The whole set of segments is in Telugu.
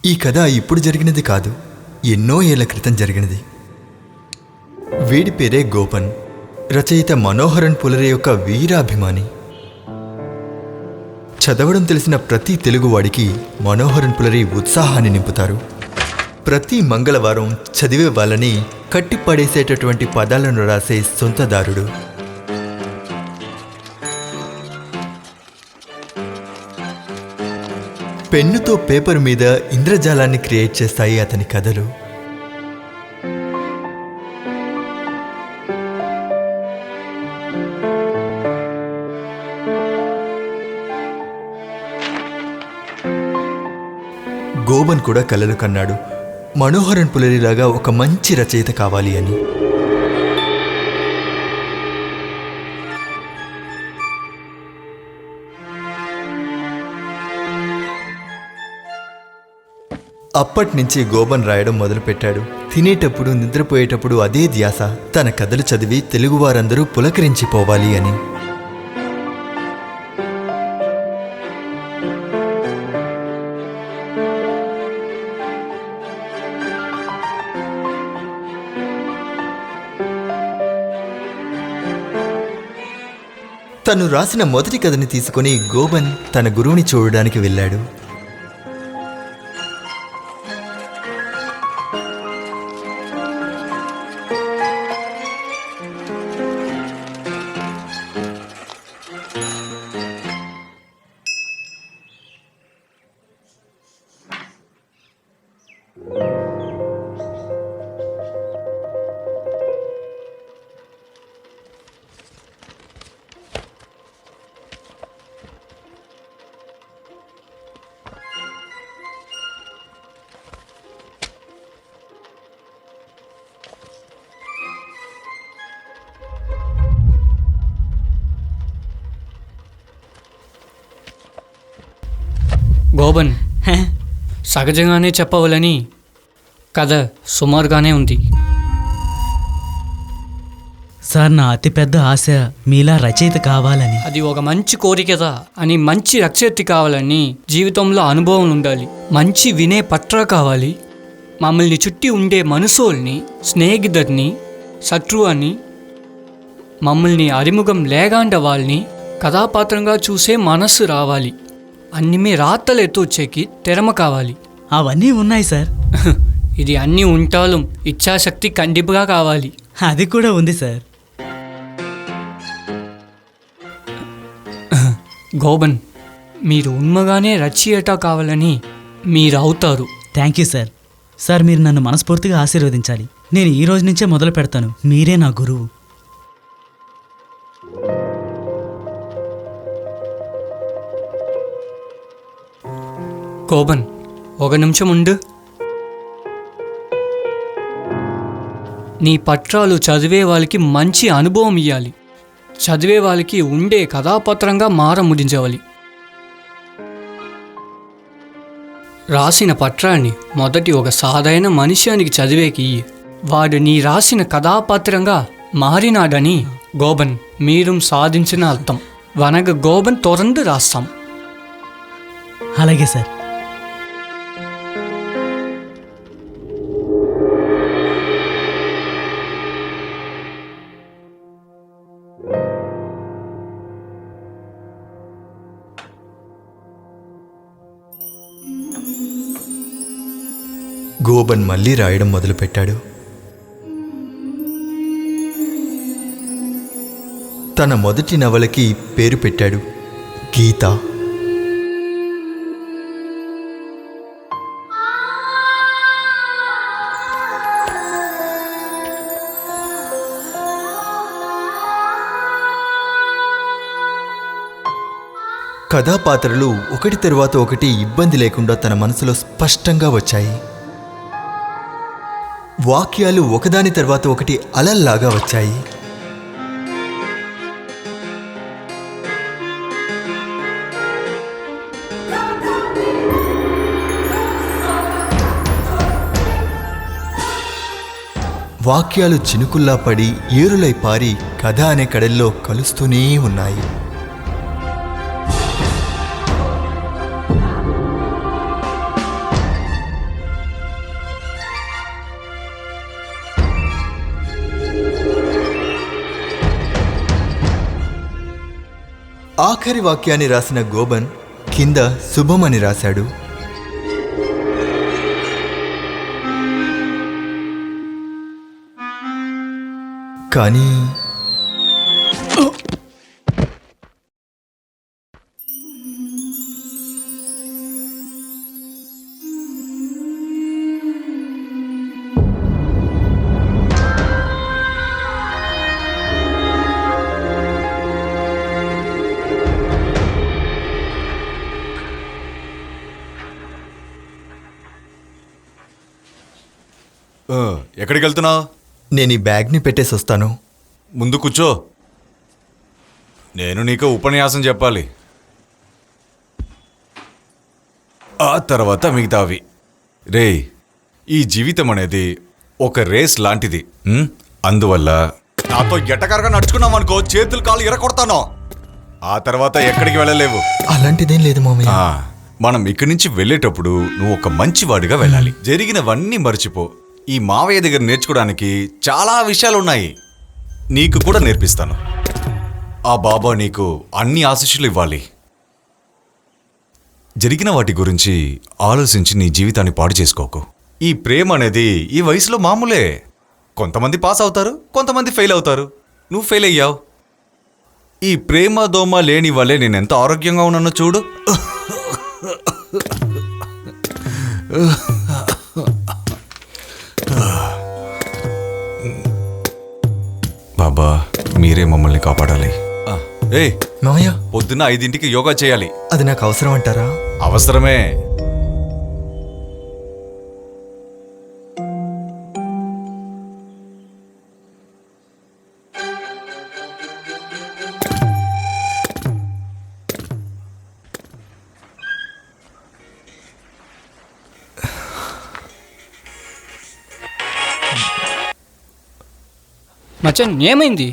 ఈ కథ ఇప్పుడు జరిగినది కాదు, ఎన్నో ఏళ్ల క్రితం జరిగినది. వీడి పేరే గోపన్. రచయిత మనోహరన్ పులరే యొక్క వీరాభిమాని. చదవడం తెలిసిన ప్రతి తెలుగువాడికి మనోహరన్ పులరే ఉత్సాహాన్ని నింపుతారు. ప్రతి మంగళవారం చదివే వాళ్ళని కట్టిపడేసేటటువంటి పదాలను రాసే సొంతదారుడు. పెన్నుతో పేపర్ మీద ఇంద్రజాలాన్ని క్రియేట్ చేస్తాయి అతని కథలు. గోబన్ కూడా కలలు కన్నాడు, మనోహరన్ పులరిలాగా ఒక మంచి రచయిత కావాలి అని. అప్పట్నుంచి గోబన్ రాయడం మొదలుపెట్టాడు. తినేటప్పుడు, నిద్రపోయేటప్పుడు అదే ధ్యాస, తన కథలు చదివి తెలుగువారందరూ పులకరించిపోవాలి అని. తను రాసిన మొదటి కథని తీసుకుని గోబన్ తన గురువుని చూడడానికి వెళ్ళాడు. గోబన్, సహజంగానే చెప్పవాలని కథ సుమారుగానే ఉంది. సార్, నా అతిపెద్ద ఆశ మీలా రచయిత కావాలని. అది ఒక మంచి కోరికదా అని, మంచి రచయిత కావాలని జీవితంలో అనుభవం ఉండాలి, మంచి వినే పట్ర కావాలి, మమ్మల్ని చుట్టి ఉండే మనుషుల్ని, స్నేహితుడిని, శత్రువుని, మమ్మల్ని అరిముఖం లేగాండ వాళ్ళని కథాపాత్రంగా చూసే మనస్సు రావాలి, అన్ని మీ రాతలు ఎత్తొచ్చేకి తెరమ కావాలి. అవన్నీ ఉన్నాయి సార్. ఇది అన్నీ ఉంటాలు, ఇచ్ఛాశక్తి కండిపుగా కావాలి. అది కూడా ఉంది సార్. గోబన్, మీరు ఉన్మగానే రచయిత కావాలని మీరు అవుతారు. Thank you sir. సార్, మీరు నన్ను మనస్ఫూర్తిగా ఆశీర్వదించాలి. నేను ఈ రోజు నుంచే మొదలు పెడతాను. మీరే నా గురువు. గోబన్, ఒక నిమిషం ఉండు. నీ పత్రాలు చదివే వాళ్ళకి మంచి అనుభవం ఇవ్వాలి, చదివే వాళ్ళకి ఉండే కథాపత్రంగా ముడించవాలి. రాసిన పత్రాన్ని మొదటి ఒక సాధారణ మనుష్యానికి చదివేకి వాడు నీ రాసిన కథాపాత్రంగా మారినాడని గోబన్ మీరు సాధించిన అర్థం. వనగ గోబన్ తొరందు రాస్తాం. అలాగే సార్. గోబన్ మళ్ళీ రాయడం మొదలుపెట్టాడు. తన మొదటి నవలకి పేరు పెట్టాడు గీత. కథాపాత్రలు ఒకటి తరువాత ఒకటి ఇబ్బంది లేకుండా తన మనసులో స్పష్టంగా వచ్చాయి. వాక్యాలు ఒకదాని తర్వాత ఒకటి అలల్లాగా వచ్చాయి. వాక్యాలు చినుకుల్లా పడి ఏరులై పారి కథ అనే కడల్లో కలుస్తూనే ఉన్నాయి. ఆఖరి వాక్యాన్ని రాసిన గోబన్ కింద శుభం అని రాశాడు. కానీ ఎక్కడికి వెళ్తున్నావు? నేను ఈ బ్యాగ్ని పెట్టేసి వస్తాను. ముందు కూర్చో. నేను నీకు ఉపన్యాసం చెప్పాలి, ఆ తర్వాత మిగతావి. రేయ్, ఈ జీవితం అనేది ఒక రేస్ లాంటిది. అందువల్ల నాతో ఎటకరగా నడుచుకున్నావు అనుకో, చేతులు కాళ్ళు ఎరకొడతాను. ఆ తర్వాత ఎక్కడికి వెళ్ళలేవు. అలాంటిదేం లేదు మామయ్య. మనం ఇక్కడి నుంచి వెళ్ళేటప్పుడు నువ్వు ఒక మంచివాడిగా వెళ్ళాలి. జరిగినవన్నీ మర్చిపో. ఈ మావయ్య దగ్గర నేర్చుకోవడానికి చాలా విషయాలున్నాయి, నీకు కూడా నేర్పిస్తాను. ఆ బాబా నీకు అన్ని ఆశీస్సులు ఇవ్వాలి. జరిగిన వాటి గురించి ఆలోచించి నీ జీవితాన్ని పాడు చేసుకోకు. ఈ ప్రేమ అనేది ఈ వయసులో మామూలే. కొంతమంది పాస్ అవుతారు, కొంతమంది ఫెయిల్ అవుతారు. నువ్వు ఫెయిల్ అయ్యావు. ఈ ప్రేమ దోమ లేని వల్లే నేను ఎంత ఆరోగ్యంగా ఉన్నానో చూడు. బాబా, మీరే మమ్మల్ని కాపాడాలి. ఏయ్ మామయ్య, పొద్దున్న 5ంటికి యోగా చేయాలి. అది నాకు అవసరం అంటారా? అవసరమే. మచన్, ఏమైంది?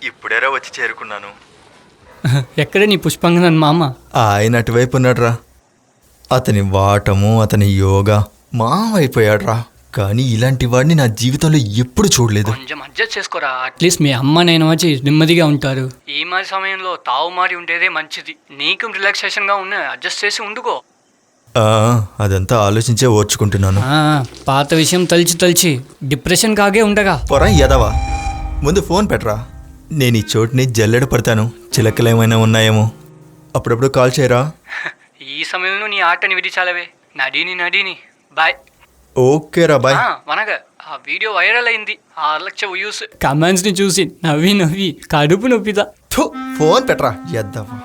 ఇప్పుడేరా వచ్చి చేరుకున్నాను. ఎక్కడ నీ పుష్పంగనన్ మామ? ఆయన అటువైపు ఉన్నాడ్రా. అతని వాటము, అతని యోగా మావైపోయాడ్రా. కానీ ఇలాంటి వాడిని నా జీవితంలో ఎప్పుడు చూడలేదు. కొంచెం అడ్జస్ట్ చేసుకోరా. అట్లీస్ట్ మీ అమ్మ నేను వచ్చి నెమ్మదిగా ఉంటారు. ఈ మారి సమయంలో తావు మారి ఉండేదే మంచిది. నీకు రిలాక్సేషన్గా ఉన్న అడ్జస్ట్ చేసి ఉండుకో. అదంతా ఆలోచించే ఓర్చుకుంటున్నాను. పాత విషయం తలిచి డిప్రెషన్ కాగే ఉండగా. పొరా యదవా, ముందు ఫోన్ పెట్టరా. నేను ఈ చోటుని జల్లెడ పడతాను. చిలకలేమైనా ఉన్నాయేమో. అప్పుడప్పుడు కాల్ చేయరా. ఈ సమయంలో నీ ఆటని విడిచాలవే. నడీని బాయ్. ఓకేరా బాయ్. వనగా ఆ వీడియో వైరల్ అయింది. 6 లక్షల వ్యూస్. కమెంట్స్ ని చూసి నవ్వి కడుపు నొప్పిదా. ఫోన్ పెట్టరా యద్దవా.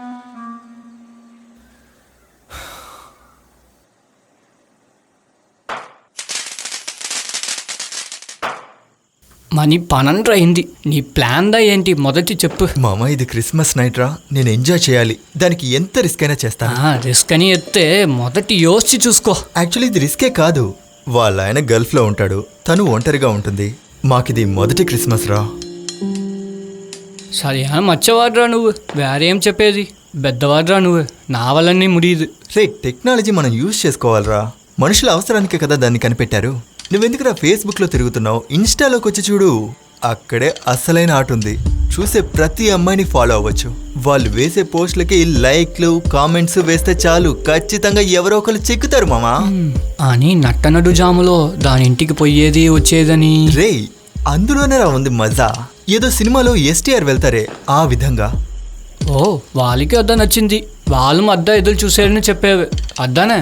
మనీ 12 అయింది. నీ ప్లాన్ దా ఏంటి మొదటి చెప్పు. మామ, ఇది క్రిస్మస్ నైట్ రా. నేను ఎంజాయ్ చేయాలి. దానికి ఎంత రిస్క్ అయినా చేస్తాను. రిస్క్ అని ఎత్తే మొదటి యోచి చూసుకో. యాక్చువల్లీ ఇది రిస్కే కాదు. వాళ్ళ ఆయన గల్ఫ్లో ఉంటాడు, తను ఒంటరిగా ఉంటుంది. మాకిది మొదటి క్రిస్మస్ రా. సరే మచ్చవాడ్రా నువ్వు. వేరేం చెప్పేది. పెద్దవాడ్రా నువ్వు. నా వల్లనే ముడియదు. రే, టెక్నాలజీ మనం యూజ్ చేసుకోవాలరా. మనుషుల అవసరానికే కదా దాన్ని కనిపెట్టారు. నువ్వెందుకురా ఫేస్బుక్లో తిరుగుతున్నావు? ఇన్స్టాలోకి వచ్చి చూడు. అక్కడే అసలైన ఆట ఉంది. చూసే ప్రతి అమ్మాయిని ఫాలో అవ్వచ్చు. వాళ్ళు వేసే పోస్టులకి లైక్లు, కామెంట్స్ వేస్తే చాలు, ఖచ్చితంగా ఎవరో ఒకరు చెక్కుతారు మామా. అని నట్టనడు జాములో దాని ఇంటికి పోయేది వచ్చేదని. రే, అందులోనే రా ఉంది మజా. ఏదో సినిమాలో ఎస్టీఆర్ వెళ్తారే ఆ విధంగా. ఓ, వాళ్ళకి అద్దా నచ్చింది. వాళ్ళు అద్దా ఎదురు చూసారని చెప్పేవి. అద్దానే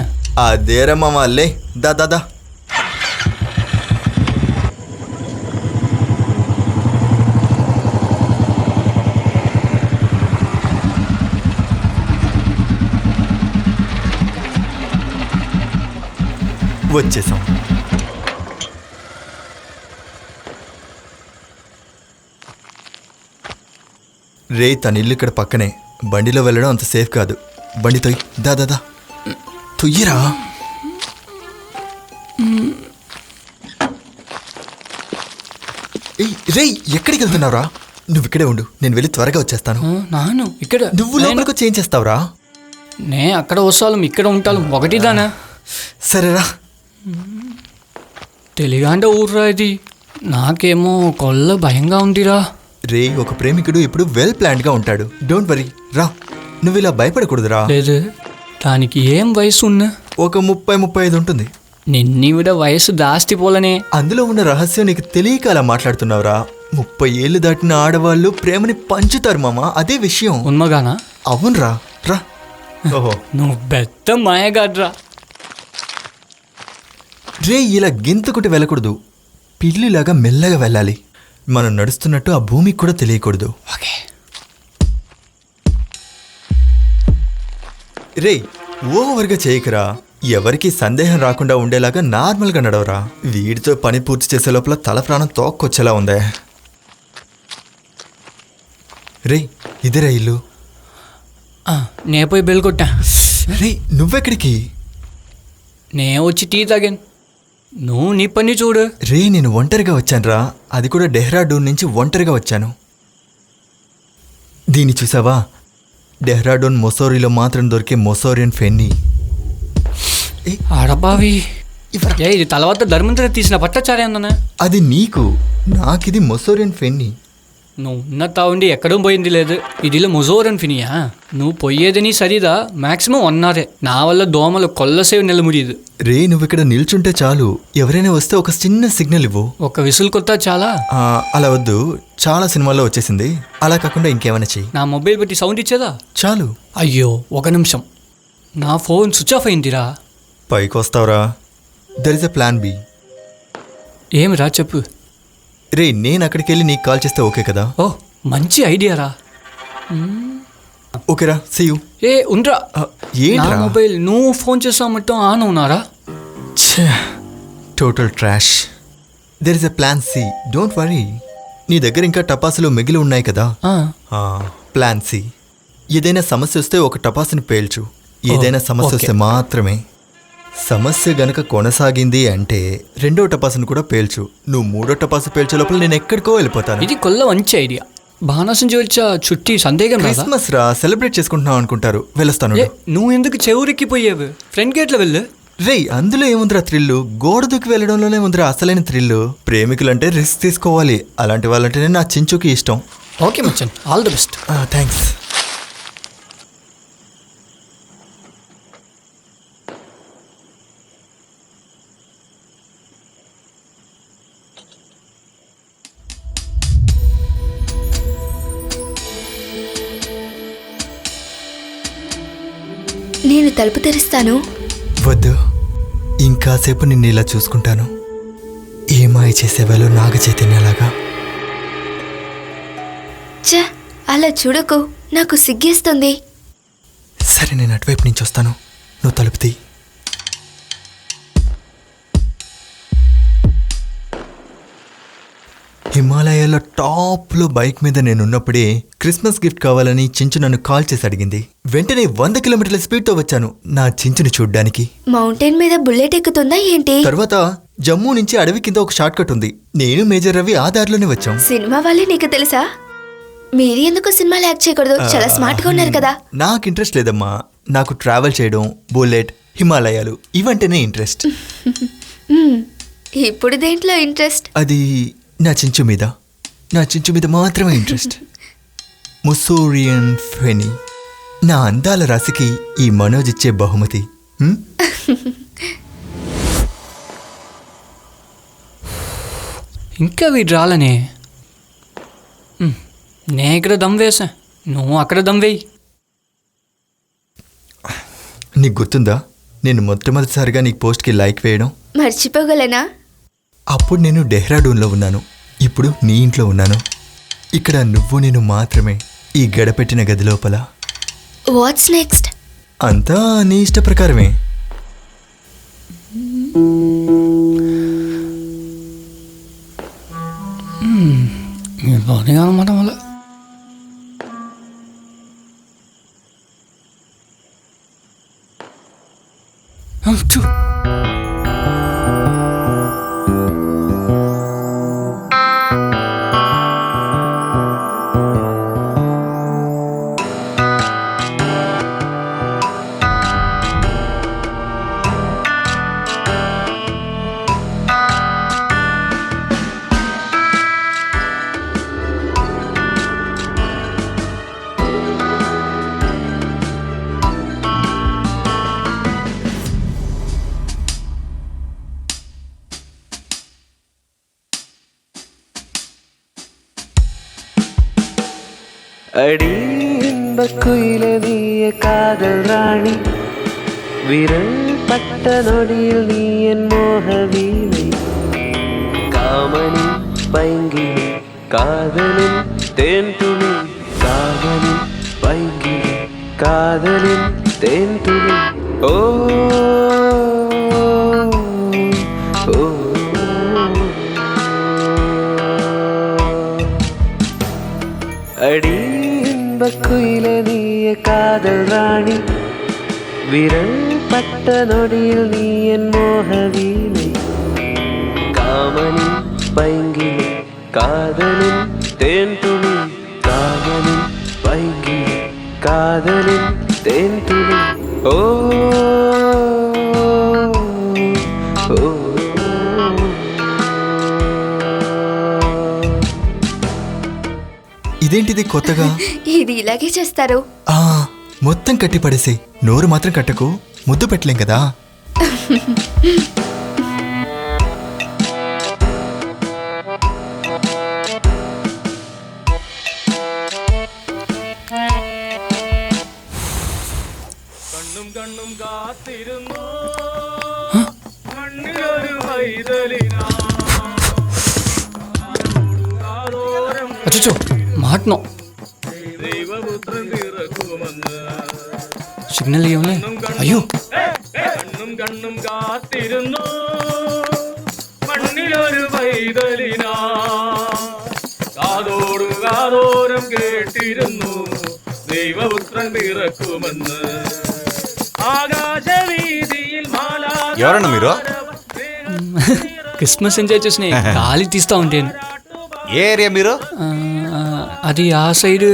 అదేరా మామా. లే దా వచ్చేసాం. రే, తన ఇల్లు ఇక్కడ పక్కనే. బండిలో వెళ్ళడం అంత సేఫ్ కాదు. బండి తొయ్యి. దా తొయ్యిరా. రే, ఎక్కడికి వెళ్తున్నావురా? నువ్వు ఇక్కడే ఉండు, నేను వెళ్ళి త్వరగా వచ్చేస్తాను. నాను ఇక్కడ. నువ్వు లోపలికి వచ్చి ఏం చేస్తావురా? నే అక్కడ వస్తాను, ఇక్కడ ఉంటాను. ఒకటిదానా? సరేరా. తెలియంటే ఊర్రా ఇది. నాకేమో కొల్ల భయంగా ఉందిరా. రే ఒక ప్రేమికుడు ఇప్పుడు వెల్ ప్లాన్డ్గా ఉంటాడు. డోంట్ వరీ, రా. నువ్వు ఇలా భయపడకూడదురా. లేదు, దానికి ఏం వయసు ఉన్నా ఒక 30-35 ఉంటుంది. నిన్నీవిడ వయసు దాస్తి పోలనే. అందులో ఉన్న రహస్యం నీకు తెలియక అలా మాట్లాడుతున్నావురా. 30 ఏళ్ళు దాటిన ఆడవాళ్ళు ప్రేమని పంచుతారు మామ, అదే విషయం. ఉన్మగానా? అవునరా, రా. ఓహో, నువ్వు పెద్ద మాయగాడ్రా. రే ఇలా గింతుకుంటూ వెళ్ళకూడదు. పిల్లిలాగా మెల్లగా వెళ్ళాలి. మనం నడుస్తున్నట్టు ఆ భూమికి కూడా తెలియకూడదు. ఓకే. రే ఓవర్గా చేయకురా. ఎవరికి సందేహం రాకుండా ఉండేలాగా నార్మల్గా నడవరా. వీడితో పని పూర్తి చేసే లోపల తల ప్రాణం తోక్కొచ్చేలా ఉందే. రే ఇదేరా ఇల్లు. నే పోయి బెల్ కొట్టా. రే నువ్వెక్కడికి? నే వచ్చి టీ తాగాను. నువ్వు నీ పని చూడు. రే నేను ఒంటరిగా వచ్చానురా. అది కూడా డెహ్రాడూన్ నుంచి ఒంటరిగా వచ్చాను. దీన్ని చూసావా? డెహ్రాడూన్ మొసోరీలో మాత్రం దొరికే మొసోరియన్ ఫెన్నీ. ఆడబావి. ఇది తర్వాత ధర్మంతర తీసిన పట్టచారేందనా? అది నీకు, నాకిది మొసోరియన్ ఫెన్నీ. నువ్వు ఉన్నతా ఉండి ఎక్కడో పోయింది లేదు. ఇదిలో మొజోరన్ ఫినియా? నువ్వు పోయేదని సరిదా మ్యాక్సిమం 1 hour. నా వల్ల దోమలు కొల్లసేవి నిలముడియదు. రే నువ్వు ఇక్కడ నిల్చుంటే చాలు. ఎవరైనా వస్తే ఒక చిన్న సిగ్నల్ ఇవ్వు. ఒక విసులు కొత్త చాలా. అలా వద్దు, చాలా సినిమాల్లో వచ్చేసింది. అలా కాకుండా ఇంకేమైనా చెయ్యి. నా మొబైల్ పెట్టి సౌండ్ ఇచ్చేదా? చాలు. అయ్యో 1 నిమిషం, నా ఫోన్ స్విచ్ ఆఫ్ అయిందిరా. పైకి వస్తావురా? There is a plan B. ఏమిరా చెప్పు. రే నేను అక్కడికి వెళ్ళి నీకు కాల్ చేస్తే ఓకే కదా? ఓ మంచి ఐడియారా. ఓకేరా, సీ యూ. ఏ ఉండ్రా. నా ఏంట్రా? మొబైల్ నువ్వు ఫోన్ చేసావు మొత్తం ఆన్ అవునారా? Total trash. There is a plan C, don't worry. నీ దగ్గర ఇంకా టపాసులు మిగిలి ఉన్నాయి కదా? Plan C. ఏదైనా సమస్య వస్తే ఒక టపాసుని పేల్చు. ఏదైనా సమస్య వస్తే మాత్రమే. సమస్య గనక కొనసాగింది అంటే 2వ టపాసును కూడా పేల్చు. నువ్వు 3వ టపాసు పేల్చే లోపల నేను ఎక్కడికో వెళ్ళిపోతాను. ఇది కొల్ల మంచి ఐడియా. బాణాసం వచ్చా చుట్టి సందేహం రాదా? క్రిస్మస్ రా, సెలబ్రేట్ చేసుకుంటున్నావు అనుకుంటారు. వెళ్ళొస్తాను. నువ్వు ఎందుకు చెవురెక్కిపోయావు? ఫ్రంట్ గేట్లో వెళ్ళు. రే అందులో ఏముందిరా థ్రిల్లు? గోడ దూకి వెళ్ళడంలోనే ఉందిరా అసలైన థ్రిల్లు. ప్రేమికులంటే రిస్క్ తీసుకోవాలి. అలాంటి వాళ్ళంటేనే నా చించుకి ఇష్టం. ఓకే మచ్చన్, ఆల్ ది బెస్ట్. థ్యాంక్స్. నేను తలుపు తెరుస్తాను. వద్దు, ఇంకాసేపు నిన్ను ఇలా చూసుకుంటాను. ఏ మాయ చేసేవాళ్ళు నాగ చైతన్యలాగా. ఛ, అలా చూడకు, నాకు సిగ్గేస్తుంది. సరే నేను అటువైపు నుంచి వస్తాను, నువ్వు తలుపు తీ. హిమాలయాల్లో టాప్లో బైక్ మీద నేనున్నప్పుడే క్రిస్మస్ గిఫ్ట్ కావాలని చించు నన్ను కాల్ చేసి అడిగింది. వెంటనే 100 కిలోమీటర్ల స్పీడ్తో వచ్చాను నా చించుని చూడ్డానికి. మౌంటైన్ మీద బుల్లెట్ ఎక్కుతుందా ఏంటి? తర్వాత జమ్మూ నుంచి అడవి కింద ఒక షార్ట్ కట్ ఉంది. నేను మేజర్ రవి ఆ దారిలోనే వచ్చాం. సినిమా వాళ్ళే నీకు తెలుసా? మీరు ఎందుకు సినిమాలు యాక్ట్ చేయకూడదు? చాలా స్మార్ట్ గా ఉన్నారు కదా. నాకు ఇంట్రెస్ట్ లేదమ్మా. నాకు ట్రావెల్ చేయడం, బుల్లెట్, హిమాలయాలు ఇవంటేనే ఇంట్రెస్ట్. ఇప్పుడు దేంట్లో ఇంట్రెస్ట్? అది నా చించు మీద మాత్రమే ఇంట్రెస్ట్. ముసోరియన్ ఫెనీ, నా అందాల రాశికి ఈ మనోజ్ ఇచ్చే బహుమతి. ఇంకా వీడు రాలనే. నే ఇక్కడ దమ్ వేసా, నువ్వు అక్కడ దమ్ వేయి. నీకు గుర్తుందా నేను మొట్టమొదటిసారిగా నీకు పోస్ట్కి లైక్ వేయడం? మర్చిపోగలనా? అప్పుడు నేను డెహ్రాడూన్లో ఉన్నాను, ఇప్పుడు నీ ఇంట్లో ఉన్నాను. ఇక్కడ నువ్వు నేను మాత్రమే ఈ గడపెట్టిన గది లోపల. What's next? అంతా నీ ఇష్ట ప్రకారమే. బాగా అనమాట వల్ల చూ. அடி இன்பக் குயிலே நீயே காதல் ராணி விரல் பட்ட நொடியில் நீ என் மோக வீணை காமனின் பைங்கிலே காதலின் தேன் துளி காமனின் பைங்கிலே காதலின் தேன் துளி ஓ ஓ அடி இன்பக் குயிலே நீயே காதல் ராணி விரல் பட்ட நொடியில் நீ என் மோக வீணை காமனின் பைங்கிலே காதலின் தேன் துளி காமனின் பைங்கிலே காதலின் தேன் துளி ஓ ஓ ఇదేంటిది కొత్తగా? ఇది ఇలాగే చేస్తారు. ఆ, మొత్తం కట్టి పడేసి నోరు మాత్రం కట్టకు, ముద్దు పెట్టలేం కదా. അച്ചോ മാറ്റണോ സിഗ്നൽ ചെയ്യണേ. അയ്യോ കണ്ണും കാത്തിരുന്നു മണ്ണിലൊരു പൈതലിനാ കാതോടും കാതോരം കേട്ടിരുന്നു ദൈവപുത്രൻ പിറക്കുമെന്ന് ആകാശവീതിയിൽ ఎవరన్నా మీరు? క్రిస్మస్ ఎంజాయ్ చేసిన గాలి తీస్తా ఉంటాను. ఏ ఏరియా మీరు? అది ఆ సైడ్.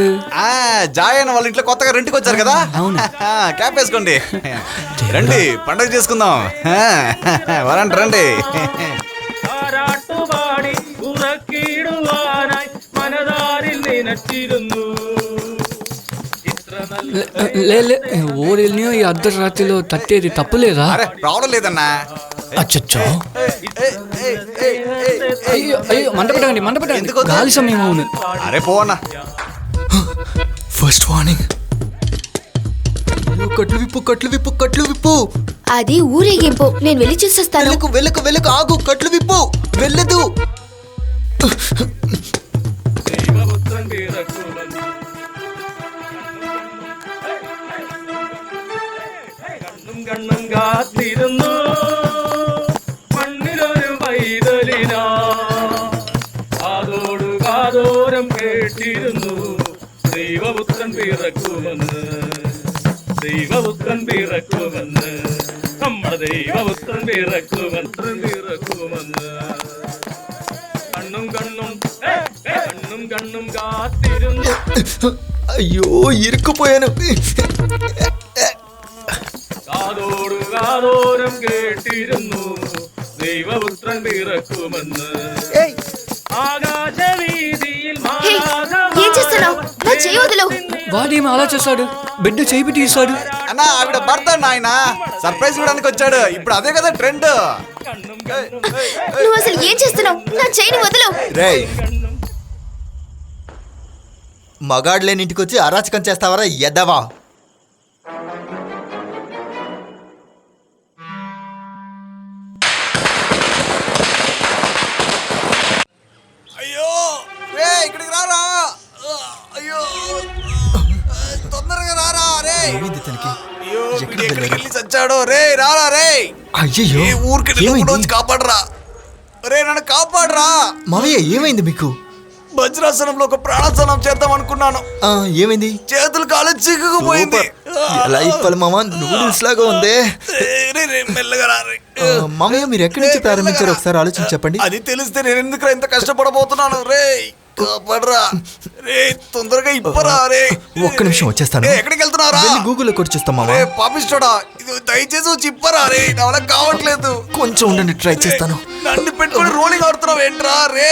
జాయన్ వాళ్ళ ఇంట్లో కొత్తగా రెంట్కి వచ్చారు కదా. అవును. క్యాప్ వేసుకోండి, రండి పండగ చేసుకుందాం. వరండి రండి. പാടി ഉറക്കിടുവാനായി മനതാരിൽ നിനച്ചിരുന്നു. లే ఊరెళ్ళినో ఈ అర్ధరాత్రిలో తట్టేది తప్పులేదా? అరే ప్రాబ్లం లేదన్నా. అచ్చచ్చో అయ్యో అయ్యో మంట పెట్టండి గాలి సమయం. అవును అరే పోవన్నా. First warning. కట్లు విప్పు, కట్లు విప్పు, కట్లు విప్పు. అది ఊరేగింపు, నేను వెళ్ళి చూసొస్తాను. వెళ్ళకు వెళ్ళకు వెళ్ళకు, ఆగు, కట్లు విప్పు, వెళ్ళదు. ദൈവപുത്രൻ പിറക്കുമെന്ന് കണ്ണും കാത്തിരുന്നു മണ്ണിലൊരു പൈതലിനാ കാതോടു കാതോരം കേട്ടിരുന്നു ദൈവപുത്രൻ പിറക്കുമെന്ന് ദൈവപുത്രൻ പിറക്കുമെന്ന് നമ്മുടെ ദൈവപുത്രൻ പിറക്കുമെന്ന് കണ്ണും കാത്തിരുന്നു. అయ్యో ఇరుక్కుపోయాను. കാതോടു കാതോരം കേട്ടിരുന്നു ദൈവപുത്രൻ പിറക്കുമെന്ന് ആകാശവീതിയിൽ హే, ఏం చేస్తున్నావు? నా చెయ్యి వదిలు. వాడేమో అలా చేశాడు, బిడ్డ చేయి తీశాడు. అన్నా ఆవిడ భర్త నాయన సర్ప్రైజ్ ఇవ్వడానికి వచ్చాడు. ఇప్పుడు అదే కదా ట్రెండ్. నువ్వు అసలు ఏం చేస్తున్నావు? నా చెయ్యిని వదిలు. రేయ్, మగాడ్లేని ఇంటికి వచ్చి అరాచకం చేస్తావరా ఎదవా? అయ్యో రే ఇక్కడికి రారా. అయ్యో తొందరగా రారా రే. ఏమైంది ఇతనికి? అయ్యో ఎక్కడికి వీడు ఎక్కడికి వెళ్ళాడు? వెళ్ళి చచ్చాడో రే. రారా రే. అయ్యయ్యో, ఏ ఊరికి ఏమైంది? వచ్చి కాపాడరా రే. నన్ను కాపాడరా. మావయ్య ఏమైంది మీకు? వజ్రాసనంలో ఒక ప్రాణాసనం చేద్దాం అనుకున్నాను. ఏమైంది? చేతులు కాలు చిక్కుకుపోయింది. ఎలా ఇప్పాలి మామ? నూడిల్స్ లాగా ఉంది. మెల్లగా రా రే. మామయ్య మీరు ఎక్కడి నుంచి ప్రారంభించారు ఒకసారి ఆలోచించి చెప్పండి. అది తెలిస్తే నేను ఎందుకు ఇంత కష్టపడబోతున్నాను రే. కాపాడరా రే, తొందరగా ఇప్పరా రే. ఒక్క నిమిషం వచ్చేస్తాను. ఎక్కడికి వెళ్తున్నారా? గూగుల్లో కొట్టి చూస్తాం మామ. రే పాపిస్తోడా, ఇది దయచేసి వచ్చి ఇప్పరా రే. నా వల్ల కావట్లేదు. కొంచెం ఉండండి, ట్రై చేస్తాను. నన్ను పెట్టుకొని రోలింగ్ ఆడుతున్నావు ఏంట్రా రే.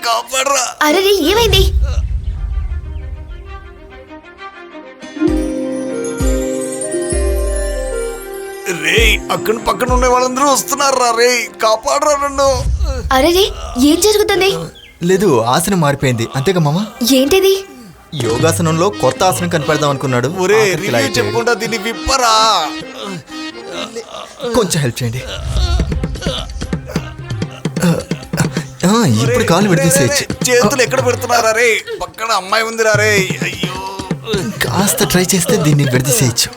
కాపాడరా. అరే ఏమైంది? రే అక్కడ పక్కన ఉండే వాళ్ళందరూ వస్తున్నారా రే. కాపాడరా నన్ను. అరే ఏం జరుగుతుంది? లేదు, ఆసనం మారిపోయింది అంతేగా మామ. ఏంటిది? యోగాసనంలో కొత్త ఆసనం కనిపెడదాం అనుకున్నాడు. ఒరే ఆఖరికి ఇలా రివ్యూ అయిపోయాడు. చెప్పుకుంటా దీన్ని విప్పరా. కొంచెం హెల్ప్ చేయండి. ఇప్పుడు కాలు విడిచేసేయచ్చు. చేతులు ఎక్కడ పెడుతున్నారా రే? పక్కన అమ్మాయి ఉందిరా రే. అయ్యో కాస్త ట్రై చేస్తే దీన్ని విడదీసేయచ్చు.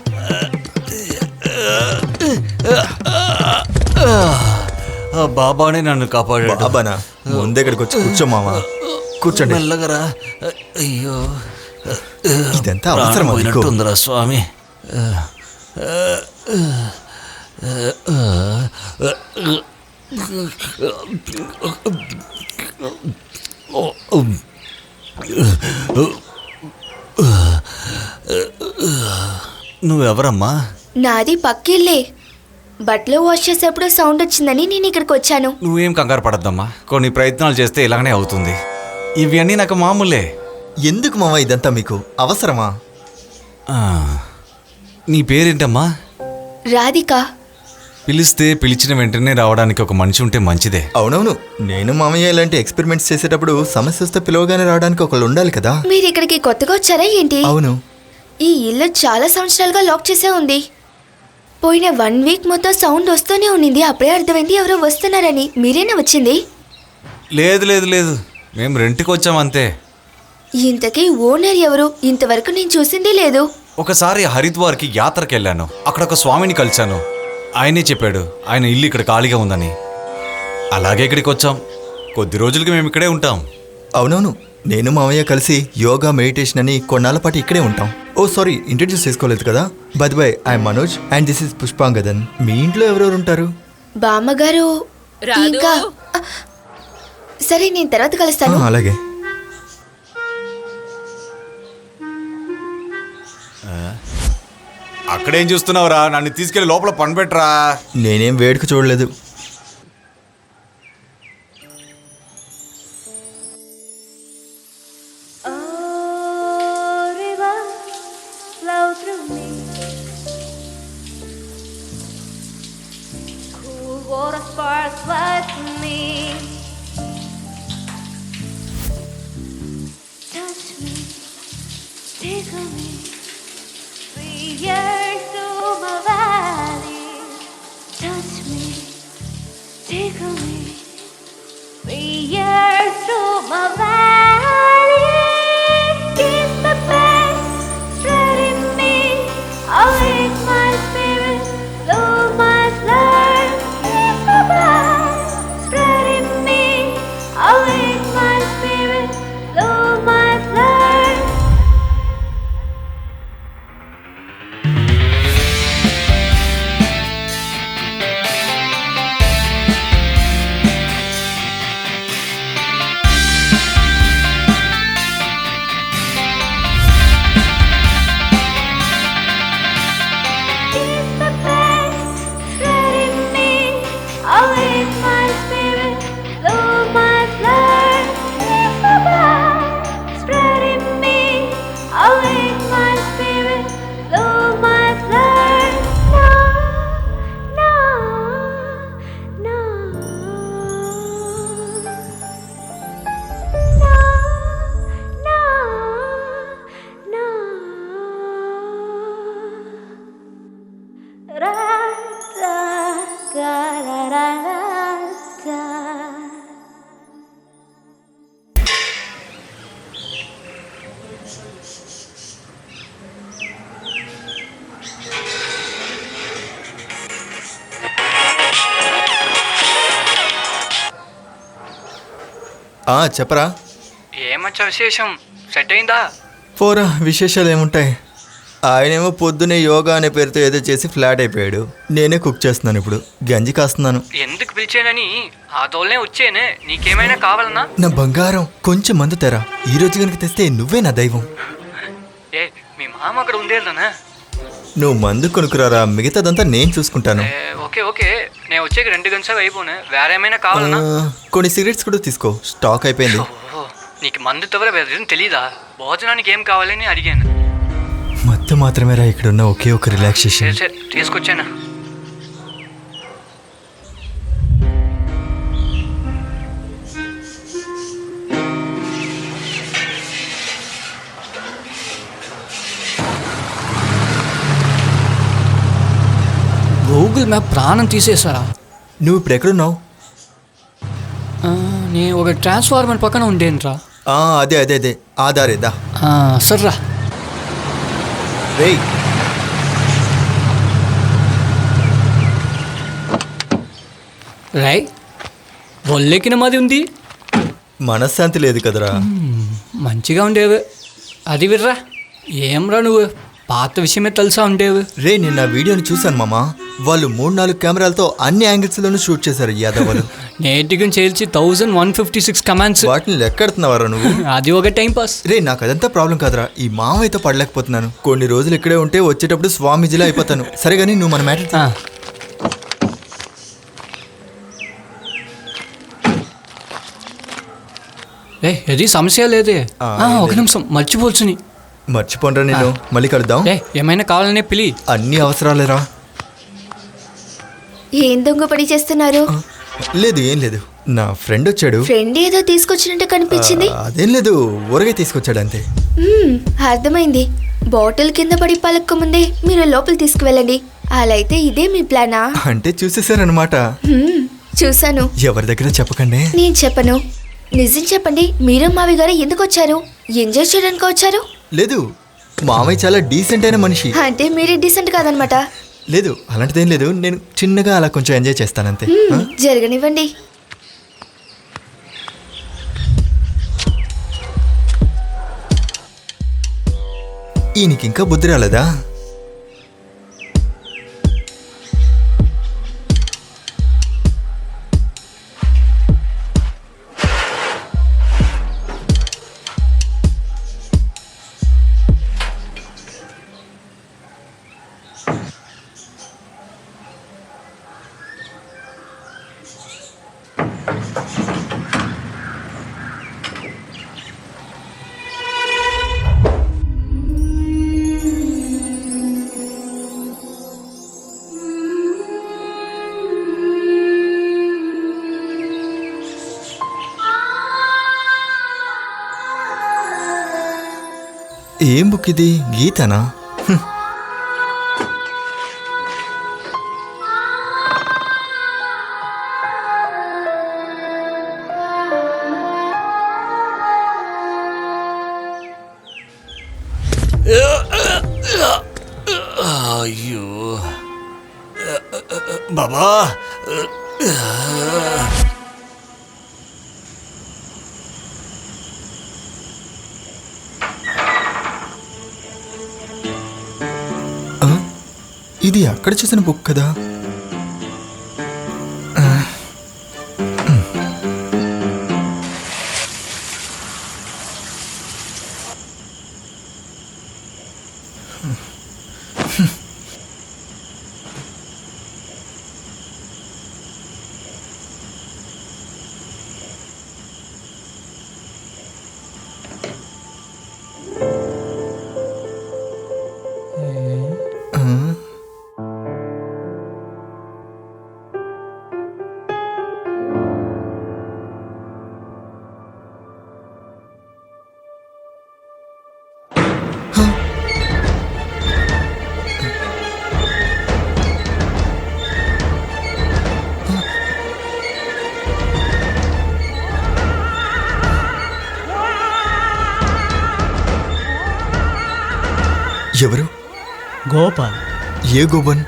బాబానే నన్ను కాపాడాడు. బాబానా ముందెక్కడికి వచ్చి కూర్చో మావా. కూర్చోండి. మెల్లగరా. అయ్యో ఇదంతా అవసరమా మీకు? పోయినట్టుందిరా స్వామి. నువ్వెవరమ్మా? నాది పక్కిల్లే. బట్టలు వాష్ చేసేప్పుడు సౌండ్ వచ్చిందని నేను ఇక్కడికి వచ్చాను. నువ్వేం కంగారు పడద్దమ్మా. కొన్ని ప్రయత్నాలు చేస్తే ఇలాగనే అవుతుంది. ఇవి అన్నీ నాకు మామూలే. ఎందుకు మావా ఇదంతా మీకు అవసరమా? ఆ, నీ పేరేంటమ్మా? రాధిక. పిలిస్తే పిలిచిన వెంటనే రావడానికి ఒక మనిషి ఉంటే మంచిదే. అవునవును, నేను మామయ్య ఇలాంటి ఎక్స్పెరిమెంట్స్ చేసేటప్పుడు సమస్య వస్తే పిలవగానే రావడానికి ఒకళ్ళు ఉండాలి కదా. మీరు ఇక్కడికి కొత్తగా వచ్చారా ఏంటి? అవును. ఈ ఇల్లు చాలా సంవత్సరాలుగా లాక్ చేసే ఉంది. పోయిన 1 వీక్ మొత్తం సౌండ్ వస్తూనే ఉండింది. అప్పుడే అర్థమైంది ఎవరో వస్తున్నారని. మీరేనా వచ్చింది? లేదు లేదు లేదు, మేము రెంట్కి వచ్చాం అంతే. ఇంతకీ ఓనర్ ఎవరు? ఇంతవరకు నేను చూసింది లేదు. ఒకసారి హరిద్వార్కి యాత్రకు వెళ్ళాను. అక్కడ ఒక స్వామిని కలిశాను. ఆయనే చెప్పాడు ఆయన ఇల్లు ఇక్కడ ఖాళీగా ఉందని. అలాగే ఇక్కడికి వచ్చాం. కొద్ది రోజులకి మేము ఇక్కడే ఉంటాం. అవునవును, నేను మామయ్య కలిసి యోగా మెడిటేషన్ అని కొన్నాళ్ళ పాటు ఇక్కడే ఉంటాం. ఓ సారీ, ఇంట్రడ్యూస్ చేసుకోలేదు కదా. By the by, I'm Manoj and this is Pushpangadan. మీ ఇంట్లో ఎవరెవరు ఉంటారు? బామ్మగారు ఇంకా సరే, నేను తర్వాత కలుస్తాను. అలాగే. అక్కడేం చూస్తున్నావురా? నన్ను తీసుకెళ్లి లోపల పనిపెట్టరా. నేనేం వేడుక చూడలేదు. Years through my valley, touch me, tickle me. 3 years through my valley, kiss the best, spreading me, awake my spirit, slow my blood. Kiss the best, spreading me, awake my spirit, slow my blood. చెప్పరా. ఏమచ్చా విశేషం? సెట్ అయిందా? పోరా, విశేషాలు ఏముంటాయి. ఆయనేమో పొద్దునే యోగా అనే పేరుతో ఏదో చేసి ఫ్లాట్ అయిపోయాడు. నేనే కుక్ చేస్తున్నాను ఇప్పుడు, గంజి కాస్తున్నాను. ఎందుకు పిలిచానని ఆ దోల్నే వచ్చేనే. నీకేమైనా కావాలన్నా? నా బంగారం, కొంచెం మందు తెరా. ఈ రోజు కనుక తెస్తే నువ్వే నా దైవం. ఏ మీ మామ అక్కడ ఉండేదనా? నువ్వు మందు కొనుక్కురారా, మిగతాదంతా నేను చూసుకుంటాను. ఓకే ఓకే, నేను వచ్చేకి 2 గంటలు అయిపోయినా. వేరే ఏమైనా కావాలన్నా? కొన్ని సిగరెట్స్ కూడా తీసుకో, స్టాక్ అయిపోయింది. ఓహో, నీకు మందు తవర వేరేం తెలీదా? భోజనానికి ఏం కావాలని అడిగాను. మత్తు మాత్రమేరా ఇక్కడున్న ఒకే ఒక రిలాక్సేషన్. సరే తీసుకొచ్చానా. గూగుల్ మ్యాప్ ప్రాణం తీసేసారా? నువ్వు ఇప్పుడు ఎక్కడున్నావు? నేను ఒక ట్రాన్స్ఫార్మర్ పక్కన ఉండేంట్రా. అదే అదే అదే ఆధారేదా సర్రా. రేయ్ రాయ్ ఒళ్ళెక్కిన మాది ఉంది. మనశ్శాంతి లేదు కదరా. మంచిగా ఉండేవి. అది విర్రా. ఏంరా నువ్వు పాత విషయమే తెలుసా ఉండేవి. రే నేను ఆ వీడియోని చూశాను మామ. వాళ్ళు 3-4 కెమెరాలతో అన్ని యాంగిల్స్లోనూ షూట్ చేశారు యాదవ్లు. నేటికి చేల్చి 1156 కమాండ్స్. వాటిని లెక్కెడుతున్నావారా నువ్వు? అది ఒక టైం పాస్. రే నాకు అదంతా ప్రాబ్లం కాదురా, ఈ మామయ్యతో పడలేకపోతున్నాను. కొన్ని రోజులు ఇక్కడే ఉంటే వచ్చేటప్పుడు స్వామీజీలా అయిపోతాను. సరే కానీ నువ్వు మన మ్యాటర్. అది సమస్య లేదే. ఒక నిమిషం మర్చిపోవచ్చుని. మర్చిపోండ్రా నేను. మళ్ళీ కలుద్దాం. ఏమైనా కావాలనే పిలి. అన్ని అవసరాలేరా. ఏం దొంగ పడి చేస్తున్నారు? లేదు ఏం లేదు, నా ఫ్రెండ్ వచ్చాడు. ఫ్రెండ్ ఏదో తీసుకొచ్చినట్టు కనిపించింది. అదేం లేదు, ఊరగాయ తీసుకొచ్చాడు అంతే. అర్థమైంది. బాటిల్ కింద పడి పలక్క ముందే మీరు లోపల తీసుకువెళ్ళండి. అలా అయితే ఇదే మీ ప్లానా? అంటే చూసేసారనమాట. చూసాను. ఎవరి దగ్గర చెప్పకండి. నేను చెప్పను. నిజం చెప్పండి, మీరు మావి గారు ఎందుకు వచ్చారు? ఎంజాయ్ చేయడానికి వచ్చారు? లేదు, మామయ్య చాలా డీసెంట్ అయిన మనిషి. అంటే మీరే డీసెంట్ కాదనమాట. లేదు అలాంటిదేం లేదు, నేను చిన్నగా అలా కొంచెం ఎంజాయ్ చేస్తానంతే. జరగనివ్వండి. ఈయనకి ఇంకా బుద్ధి రాలేదా? ఏం బుక్ ఇది? గీతనా? అయ్యో బాబా, ఇది అక్కడ చూసిన బుక్ కదా. ఎవరు? గోపాల్. ఏ గోబన్?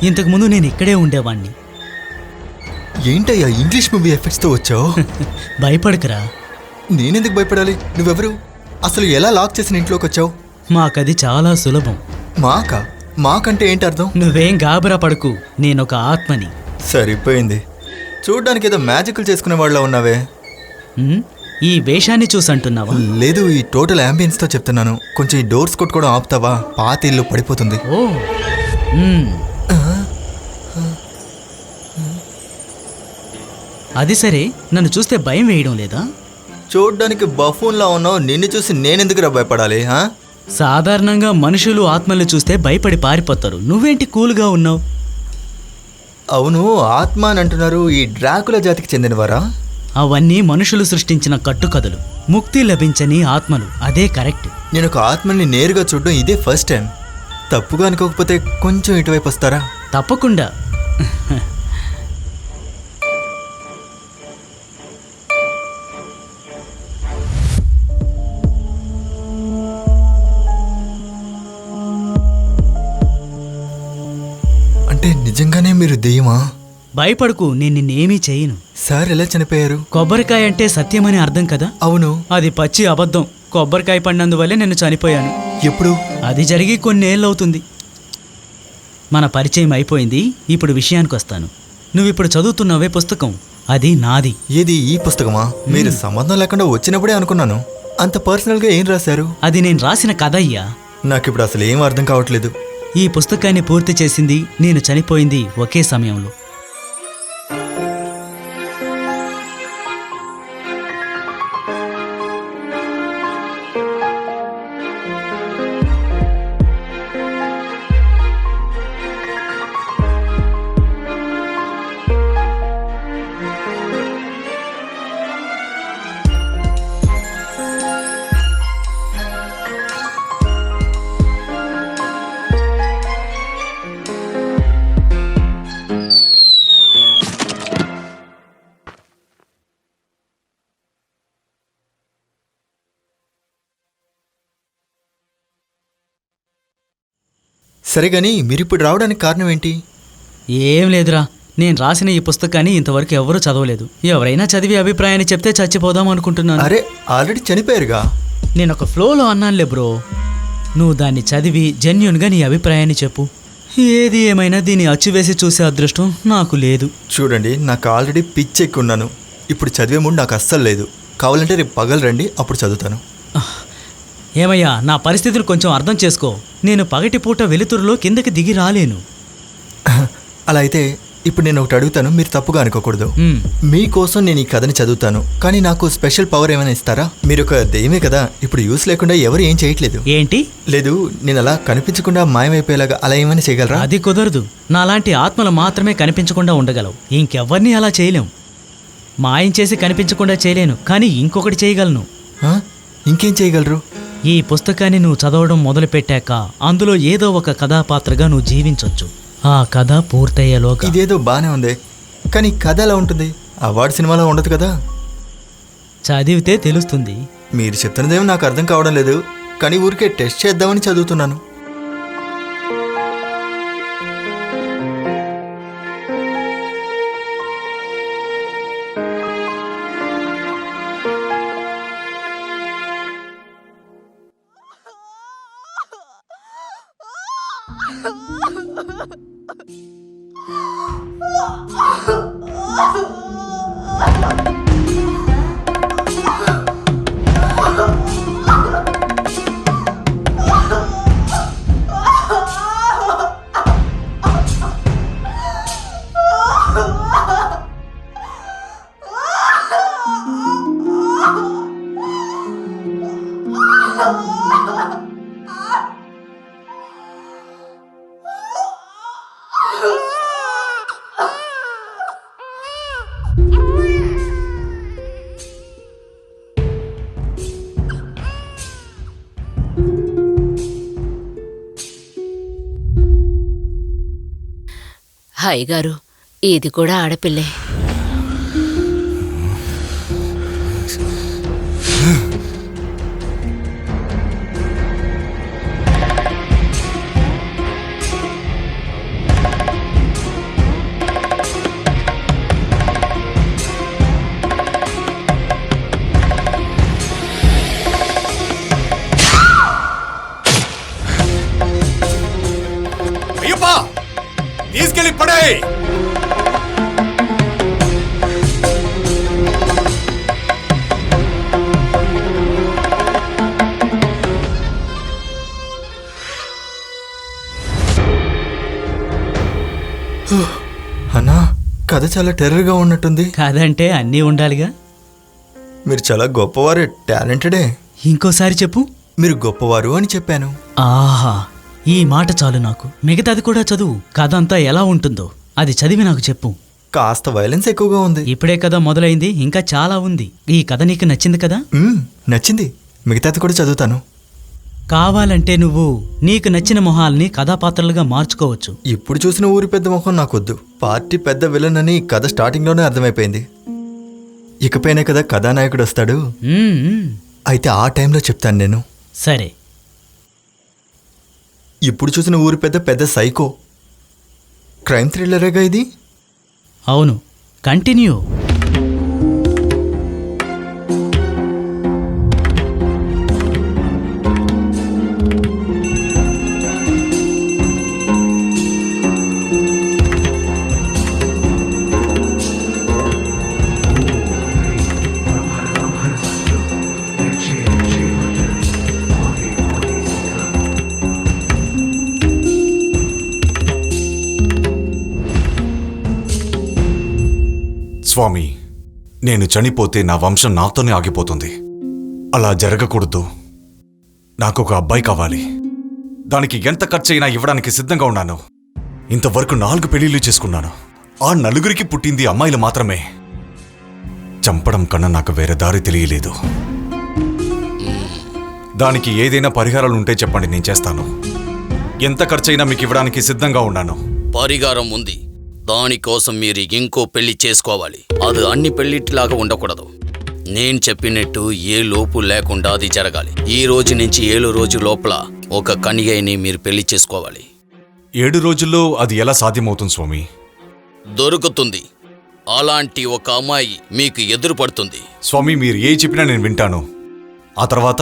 ఇంతకుముందు నేను ఇక్కడే ఉండేవాణ్ణి. ఏంటయ్యా ఇంగ్లీష్ మూవీ ఎఫెక్ట్స్తో వచ్చావు? భయపడకరా. నేనెందుకు భయపడాలి? నువ్వెవరు? అసలు ఎలా లాక్ చేసిన ఇంట్లోకి వచ్చావు? మాకది చాలా సులభం. మాకంటే ఏంటి అర్థం? నువ్వేం గాబరా పడకు, నేనొక ఆత్మని. సరిపోయింది. చూడ్డానికి ఏదో మ్యాజిక్లు చేసుకునే వాళ్ళ ఉన్నావే. ఈ వేషాన్ని చూసంటున్నావా? లేదు, ఈ టోటల్ అంబియన్స్తో చెప్తున్నాను. కొంచెం ఈ డోర్స్ కొట్టుకోవడం ఆపుతావా? పాత ఇల్లు పడిపోతుంది. ఓ అది సరే, నన్ను చూస్తే భయం వేయడం లేదా? చూడ్డానికి బఫూన్లా ఉన్నావు, నిన్ను చూసి నేనెందుకురా భయపడాలి? సాధారణంగా మనుషులు ఆత్మల్ని చూస్తే భయపడి పారిపోతారు. నువ్వేంటి కూల్గా ఉన్నావు? అవును, ఆత్మ అని అంటున్నారు. ఈ డ్రాకుల జాతికి చెందినవారా? అవన్నీ మనుషులు సృష్టించిన కట్టుకథలు. ముక్తి లభించని ఆత్మలు. అదే కరెక్ట్. నేను ఒక ఆత్మని నేరుగా చూడడం ఇదే ఫస్ట్ టైం. తప్పుగా అనుకోకపోతే కొంచెం ఇటువైపు వస్తారా? తప్పకుండా. అంటే నిజంగానే మీరు దెయ్యమా? భయపడకు, నేను నిన్నేమీ చేయను. సార్ ఎలా చనిపోయారు? కొబ్బరికాయ అంటే సత్యమని అర్థం కదా. అవును. అది పచ్చి అబద్ధం. కొబ్బరికాయ పడినందువల్లే నేను చనిపోయాను. ఎప్పుడు? అది జరిగి కొన్నేళ్ళవుతుంది. మన పరిచయం అయిపోయింది. ఇప్పుడు విషయానికి వస్తాను. నువ్విప్పుడు చదువుతున్నవే పుస్తకం, అది నాది. ఏది, ఈ పుస్తకమా? మీరు సంబంధం లేకుండా వచ్చినప్పుడే అనుకున్నాను. అంత పర్సనల్గా ఏం రాశారు? అది నేను రాసిన కథ అయ్యా. నాకిప్పుడు అసలు ఏం అర్థం కావట్లేదు. ఈ పుస్తకాన్ని పూర్తి చేసింది, నేను చనిపోయింది ఒకే సమయంలో. సరే గాని మీరిప్పుడు రావడానికి కారణం ఏంటి? ఏం లేదురా, నేను రాసిన ఈ పుస్తకాన్ని ఇంతవరకు ఎవరూ చదవలేదు. ఎవరైనా చదివి అభిప్రాయాన్ని చెప్తే చచ్చిపోదాం అనుకుంటున్నాను. అరే, ఆల్రెడీ చనిపోయారుగా. నేను ఒక ఫ్లోలో అన్నానులే బ్రో. నువ్వు దాన్ని చదివి జెన్యూన్గా నీ అభిప్రాయాన్ని చెప్పు. ఏది ఏమైనా దీన్ని అచ్చువేసి చూసే అదృష్టం నాకు లేదు. చూడండి, నాకు ఆల్రెడీ పిచ్చెక్కున్నాను. ఇప్పుడు చదివే ముందు నాకు అస్సలు లేదు. కావాలంటే రేపు పగలు రండి, అప్పుడు చదువుతాను. ఏమయ్యా, నా పరిస్థితులు కొంచెం అర్థం చేసుకో. నేను పగటిపూట వెలుతురులో కిందకి దిగి రాలేను. అలా అయితే ఇప్పుడు నేను ఒకటి అడుగుతాను, మీరు తప్పుగా అనుకోకూడదు. మీకోసం నేను ఈ కథని చదువుతాను, కానీ నాకు స్పెషల్ పవర్ ఏమైనా ఇస్తారా? మీరు ఒక దెయ్యమే కదా, ఇప్పుడు యూస్ లేకుండా ఎవరు ఏం చేయట్లేదు. ఏంటి? లేదు, నేను అలా కనిపించకుండా మాయమైపోయేలాగా అలా ఏమైనా చేయగలరా? అది కుదరదు. నాలాంటి ఆత్మలు మాత్రమే కనిపించకుండా ఉండగలవు. ఇంకెవ్వరినీ అలా చేయలేం. మాయం చేసి కనిపించకుండా చేయలేను, కానీ ఇంకొకటి చేయగలను. ఇంకేం చేయగలరు? ఈ పుస్తకాన్ని నువ్వు చదవడం మొదలుపెట్టాక అందులో ఏదో ఒక కథాపాత్రగా నువ్వు జీవించవచ్చు. ఆ కథ పూర్తయ్యేలోగా. ఇదేదో బానే ఉంది, కానీ కథ ఎలా ఉంటుంది? అవార్డు సినిమాలో ఉండదు కదా. చదివితే తెలుస్తుంది. మీరు చెప్తున్నదేమో నాకు అర్థం కావడం లేదు, కానీ ఊరికే టెస్ట్ చేద్దామని చదువుతున్నాను. హాయ్ గారు, ఇది కూడా ఆడపిల్లే. అయ్యప్పా, తీసుకెళ్ళి పడే. అన్నా, కథ చాలా టెర్రర్గా ఉన్నట్టుంది. కాదంటే అన్నీ ఉండాలిగా. మీరు చాలా గొప్పవారు, టాలెంటెడే. ఇంకోసారి చెప్పు. మీరు గొప్పవారు అని చెప్పాను. ఆహా, ఈ మాట చాలు నాకు. మిగతాది కూడా చదువు. కథ అంతా ఎలా ఉంటుందో అది చదివి నాకు చెప్పు. కాస్త వైలెన్స్ ఎక్కువగా ఉంది. ఇప్పుడే కదా మొదలైంది, ఇంకా చాలా ఉంది. ఈ కథ నీకు నచ్చింది కదా? నచ్చింది. మిగతాది కూడా చదువుతాను. కావాలంటే నువ్వు నీకు నచ్చిన మొహాల్ని కథాపాత్రలుగా మార్చుకోవచ్చు. ఇప్పుడు చూసిన ఊరి పెద్ద ముఖం నాకొద్దు. పార్టీ పెద్ద విలన్ అని కథ స్టార్టింగ్లోనే అర్థమైపోయింది. ఇకపైనే కదా కథానాయకుడు వస్తాడు. అయితే ఆ టైంలో చెప్తాను నేను. సరే. ఇప్పుడు చూసిన ఊరి పెద్ద పెద్ద సైకో. క్రైమ్ థ్రిల్లరేగా ఇది? అవును, కంటిన్యూ. స్వామి, నేను చనిపోతే నా వంశం నాతోనే ఆగిపోతుంది. అలా జరగకూడదు. నాకొక అబ్బాయి కావాలి. దానికి ఎంత ఖర్చయినా ఇవ్వడానికి సిద్ధంగా ఉన్నాను. ఇంతవరకు 4 పెళ్లిళ్ళు చేసుకున్నాను. ఆ 4 పుట్టింది అమ్మాయిలు మాత్రమే. చంపడం కన్నా నాకు వేరే దారి తెలియలేదు. దానికి ఏదైనా పరిహారాలు ఉంటే చెప్పండి, నేను చేస్తాను. ఎంత ఖర్చయినా మీకు ఇవ్వడానికి సిద్ధంగా ఉన్నాను. పరిహారం ఉంది. దానికోసం మీరు ఇంకో పెళ్లి చేసుకోవాలి. అది అన్ని పెళ్లిటిలాగా ఉండకూడదు. నేను చెప్పినట్టు ఏ లోపు లేకుండా అది జరగాలి. ఈ రోజు నుంచి 7 రోజు లోపల ఒక కన్యని మీరు పెళ్లి చేసుకోవాలి. 7 రోజుల్లో అది ఎలా సాధ్యమవుతుంది స్వామి? దొరుకుతుంది. అలాంటి ఒక అమ్మాయి మీకు ఎదురు పడుతుంది. స్వామి, మీరు ఏ చెప్పినా నేను వింటాను. ఆ తర్వాత?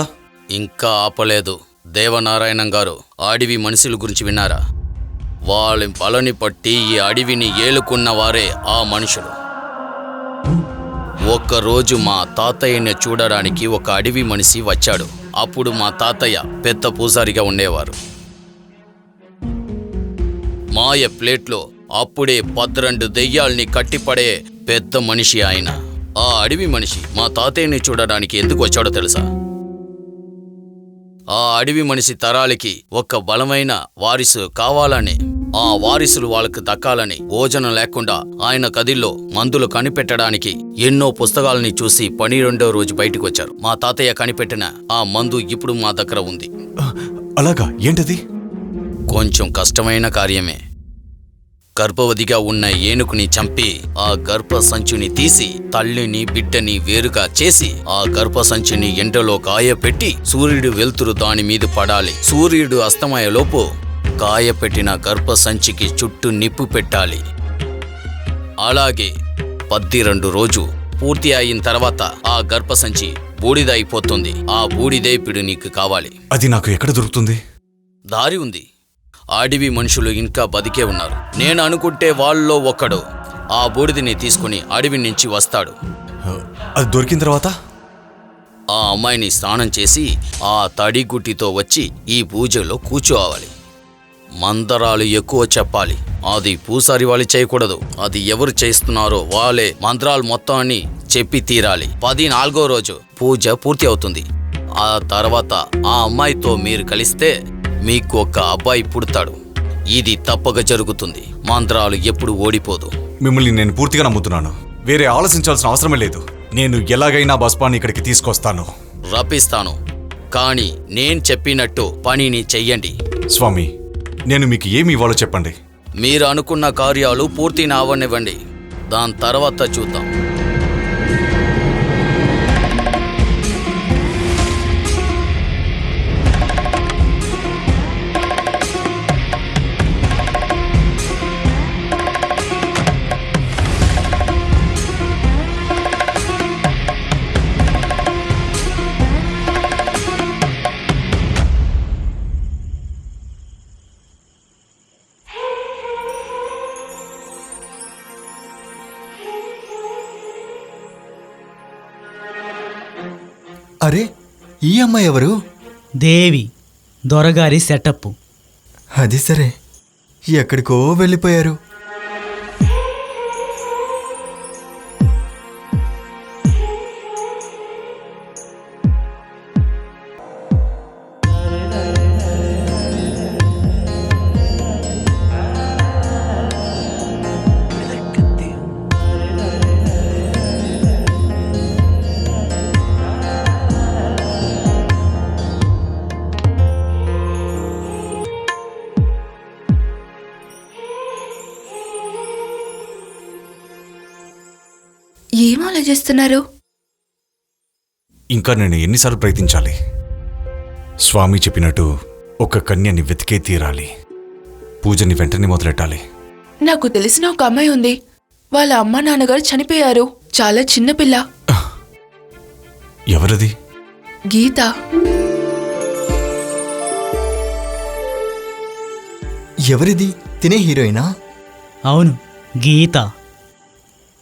ఇంకా ఆపలేదు. దేవనారాయణం గారు అడవి మనుషుల గురించి విన్నారా? వాళ్ళ బలని పట్టి ఈ అడవిని ఏలుకున్న వారే ఆ మనుషులు. ఒక్కరోజు మా తాతయ్యని చూడడానికి ఒక అడవి మనిషి వచ్చాడు. అప్పుడు మా తాతయ్య పెద్ద పూజారిగా ఉండేవారు. మాయ ప్లేట్లో అప్పుడే 12 దెయ్యాల్ని కట్టిపడే పెద్ద మనిషి ఆయన. ఆ అడవి మనిషి మా తాతయ్యని చూడడానికి ఎందుకు వచ్చాడో తెలుసా? ఆ అడవి మనిషి తరాలకి ఒక బలమైన వారిసు కావాలని, ఆ వారిసులు వాళ్ళకు దక్కాలని భోజనం లేకుండా ఆయన గదిలో మందులు కనిపెట్టడానికి ఎన్నో పుస్తకాలని చూసి 12వ రోజు బయటకు వచ్చారు. మా తాతయ్య కనిపెట్టిన ఆ మందు ఇప్పుడు మా దగ్గర ఉంది. అలాగా? ఏంటది? కొంచెం కష్టమైన కార్యమే. గర్భవతిగా ఉన్న ఏనుగుని చంపి ఆ గర్భసంచుని తీసి తల్లిని బిడ్డని వేరుగా చేసి ఆ గర్భసంచుని ఎండలో గాయపెట్టి సూర్యుడు వెలుతురు దాని మీద పడాలి. సూర్యుడు అస్తమయలోపు గాయపెట్టిన గర్భసంచికి చుట్టూ నిప్పు పెట్టాలి. అలాగే 12 రోజు పూర్తి అయిన తర్వాత ఆ గర్భసంచి బూడిద అయిపోతుంది. ఆ బూడిదే ఇప్పుడు నీకు కావాలి. అది నాకు ఎక్కడ దొరుకుతుంది? దారి ఉంది. అడవి మనుషులు ఇంకా బతికే ఉన్నారు. నేను అనుకుంటే వాళ్ళలో ఒకడు ఆ బూడిదని తీసుకుని అడవి నుంచి వస్తాడు. అది దొరికిన తర్వాత ఆ అమ్మాయిని స్నానం చేసి ఆ తడిగుట్టితో వచ్చి ఈ పూజలో కూర్చోవాలి. మంత్రాలు ఎక్కువ చెప్పాలి. అది పూసారి వాళ్ళు చేయకూడదు. అది ఎవరు చేస్తున్నారో వాళ్ళే మంత్రాలు మొత్తాన్ని చెప్పి తీరాలి. 14వ రోజు పూజ పూర్తి అవుతుంది. ఆ తర్వాత ఆ అమ్మాయితో మీరు కలిస్తే మీకు ఒక అబ్బాయి పుడతాడు. ఇది తప్పక జరుగుతుంది. మంత్రాలు ఎప్పుడు ఓడిపోదు. మిమ్మల్ని నేను పూర్తిగా నమ్ముతున్నాను. వేరే ఆలోచించాల్సిన అవసరమే లేదు. నేను ఎలాగైనా బస్పాన్ని ఇక్కడికి తీసుకొస్తాను. రప్పిస్తాను. కానీ నేను చెప్పినట్టు పనిని చెయ్యండి. స్వామి, నేను మీకు ఏమి ఇవ్వాలో చెప్పండి. మీరు అనుకున్న కార్యాలు పూర్తి అవనివ్వండి. దాని తర్వాత చూద్దాం. అరే, ఈ అమ్మాయి ఎవరు? దేవి, దొరగారి సెటప్. అది సరే, ఎక్కడికో వెళ్ళిపోయారు. ఏం ఆలోచిస్తున్నారు? ఇంకా నేను ఎన్నిసార్లు ప్రయత్నించాలి? స్వామి చెప్పినట్టు ఒక కన్యని వెతికే తీరాలి. పూజని వెంటనే మొదలెట్టాలి. నాకు తెలిసిన ఒక అమ్మాయి ఉంది. వాళ్ళ అమ్మ నాన్నగారు చనిపోయారు. చాలా చిన్నపిల్ల. ఎవరది? గీత. ఎవరిది? తినే హీరోయినా? అవును, గీత.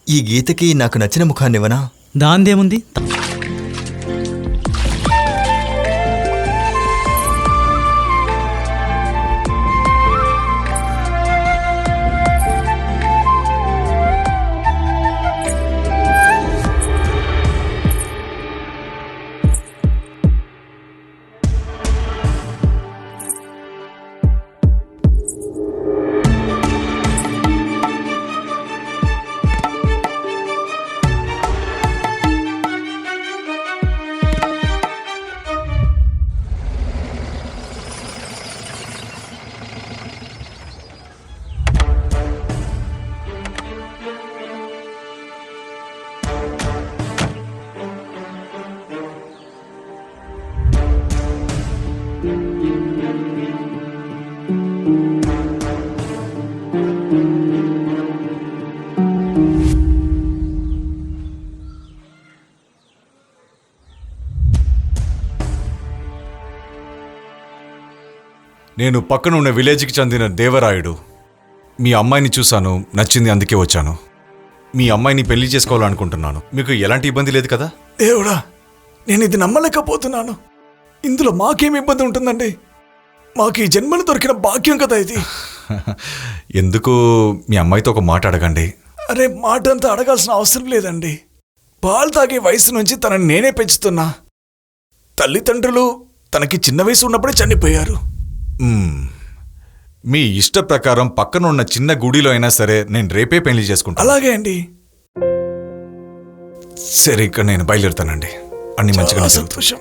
ఈ గీతకి నాకు నచ్చిన ముఖాన్నివ్వనా? దాందేముంది? నేను పక్కన ఉన్న విలేజ్కి చెందిన దేవరాయుడు. మీ అమ్మాయిని చూశాను, నచ్చింది, అందుకే వచ్చాను. మీ అమ్మాయిని పెళ్లి చేసుకోవాలనుకుంటున్నాను. మీకు ఎలాంటి ఇబ్బంది లేదు కదా? దేవుడా, నేను ఇది నమ్మలేకపోతున్నాను. ఇందులో మాకేం ఇబ్బంది ఉంటుందండి? మాకు ఈ జన్మను దొరికిన భాగ్యం కదా ఇది. ఎందుకు మీ అమ్మాయితో ఒక మాట అడగండి. అరే, మాట అంతా అడగాల్సిన అవసరం లేదండి. పాలు తాగే వయసు నుంచి తనని నేనే పెంచుతున్నా. తల్లిదండ్రులు తనకి చిన్న వయసు ఉన్నప్పుడే చనిపోయారు. మీ ఇష్ట ప్రకారం పక్కన ఉన్న చిన్న గుడిలో అయినా సరే నేను రేపే పెళ్లి చేసుకుంటా. అలాగే అండి. సరే, ఇక్కడ నేను బయలుదేరుతానండి. అన్ని మంచిగా సంతోషం.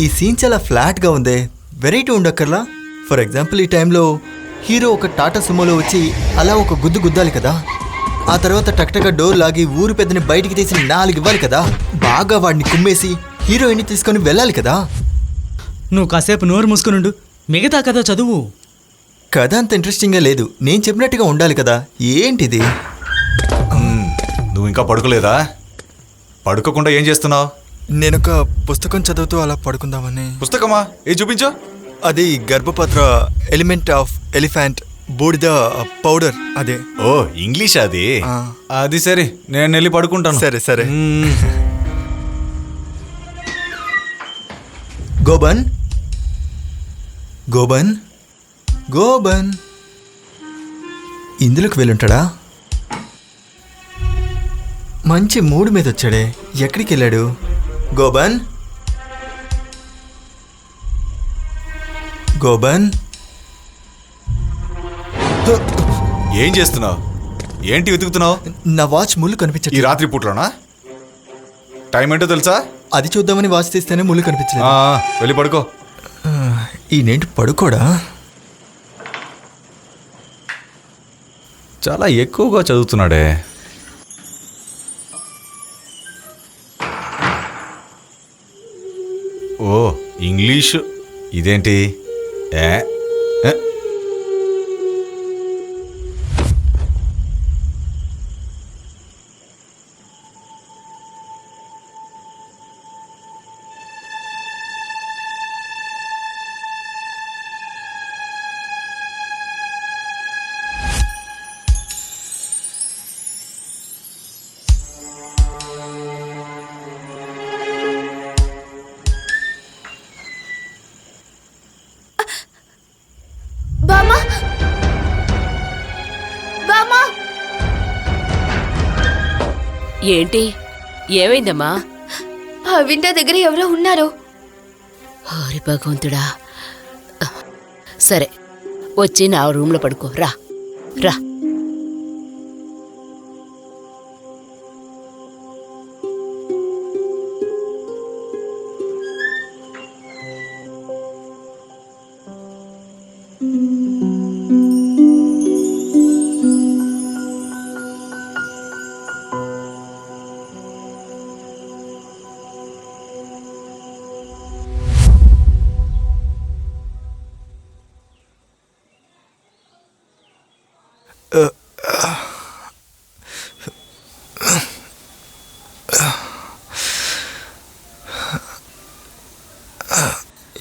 ఈ సీన్ చాలా ఫ్లాట్గా ఉందే. వెరైటీ ఉండక్కర్లా? ఫర్ ఎగ్జాంపుల్, ఈ టైంలో హీరో ఒక టాటా సుమోలో వచ్చి అలా ఒక గుద్దు గుద్దాలి కదా. ఆ తర్వాత టక్టగా డోర్ లాగి ఊరు పెద్దని బయటికి తీసి 4 ఇవ్వాలి కదా. బాగా వాడిని కుమ్మేసి హీరోయిన్ని తీసుకొని వెళ్ళాలి కదా. నువ్వు కాసేపు నోరు మూసుకునుండు, మిగతా కథ చదువు. కథ అంత ఇంట్రెస్టింగ్గా లేదు. నేను చెప్పినట్టుగా ఉండాలి కదా. ఏంటిది? నువ్వు ఇంకా పడుకోలేదా? పడుకోకుండా ఏం చేస్తున్నావు? నేనొక పుస్తకం చదువుతూ అలా పడుకుందామని. పుస్తకమా? ఏ చూపించు. అది గర్భపత్ర ఎలిమెంట్ ఆఫ్ ఎలిఫెంట్ బూడిద పౌడర్. అదే. ఓ, ఇంగ్లీష్ అది. ఆ. అది సరే, నేను వెళ్ళి పడుకుంటాను. సరే సరే. గోబన్ గోబన్ గోబన్ ఇందులోకి వెళ్ళుంటాడా? మంచి మూడు మీద వచ్చాడే. ఎక్కడికి వెళ్ళాడు? గోబన్ గోబన్ ఏం చేస్తున్నావు? ఏంటి వెతుకుతున్నావు? నా వాచ్ ముళ్ళు ఈ కనిపించట్లేదు. రాత్రి పూట్లోనా? టైం ఏంటో తెలుసా? అది చూద్దామని వాచ్ తీస్తేనే ముళ్ళు కనిపించలేదు. వెళ్ళి పడుకో. ఈయనేంటి పడుకోడా? చాలా ఎక్కువగా చదువుతున్నాడే. ఓ, ఇంగ్లీషు. ఇదేంటి? ఏ ఏ? ఏంటి ఏమైందమ్మా? ఆ విండో దగ్గర ఎవరో ఉన్నారు. హరి భగవంతుడా. సరే వచ్చి నా రూమ్లో పడుకో. రా రా.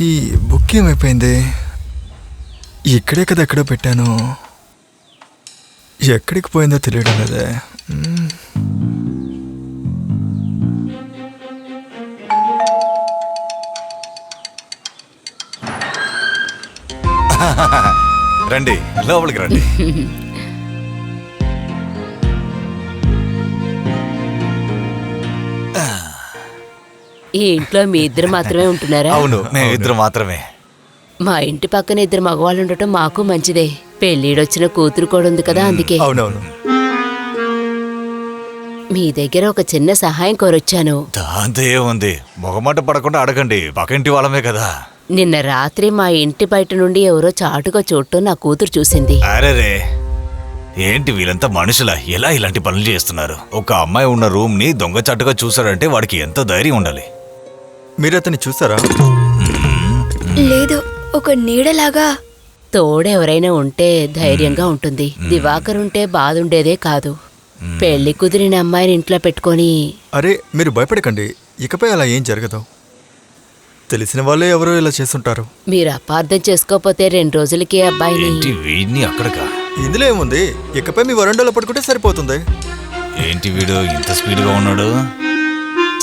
ఈ బుక్ ఏమైపోయింది? ఇక్కడే కదా ఎక్కడో పెట్టాను. ఎక్కడికి పోయిందో తెలియడం లేదే. రండి, లోపలికి రండి. ఈ ఇంట్లో మీ ఇద్దరు మాత్రమే ఉంటున్నారా? అవును, మేము ఇద్దరు మాత్రమే. మా ఇంటి పక్కన ఇద్దరు మగవాళ్ళు ఉండటం మాకు మంచిదే. పెళ్ళిడొచ్చిన కూతురు కూడా ఉంది కదా, అందుకే. అవునవును. మీ దగ్గర ఒక చిన్న సహాయం కోరొచ్చాను. దాంతో ఏముంది, మొగమాట పడకుండా అడగండి, పక్కింటి వాళ్ళమే కదా. నిన్న రాత్రి మా ఇంటి బయట నుండి ఎవరో చాటుగా చూడటం నా కూతురు చూసింది. అరేరే, ఏంటి వీళ్ళంతా మనుషులా? ఎలా ఇలాంటి పనులు చేస్తున్నారు? ఒక అమ్మాయి ఉన్న రూమ్ ని దొంగచాటుగా చూసాడంటే వాడికి ఎంత ధైర్యం ఉండాలి. మీరు అతన్ని చూసారా? లేదు, ఒక నీడలాగా. తోడెవరైనా ఉంటే ధైర్యంగా ఉంటుంది. దివాకర్ ఉంటే బాధ ఉండేదే కాదు. పెళ్లి కుదిరిన అమ్మాయిని ఇంట్లో పెట్టుకొని. అరే మీరు భయపడకండి, ఇకపై అలా ఏం జరగదు. తెలిసిన వాళ్ళే ఎవరో ఇలా చేస్తుంటారు. మీరు అపార్థం చేసుకోపోతే 2 రోజులకి అబ్బాయిని. వీడిని అక్కడకా? ఇందులో ఏముంది, ఇకపై మీ వరండాలో పడుకుంటే సరిపోతుంది. ఏంటి వీడు ఇంత స్పీడ్గా ఉన్నాడు?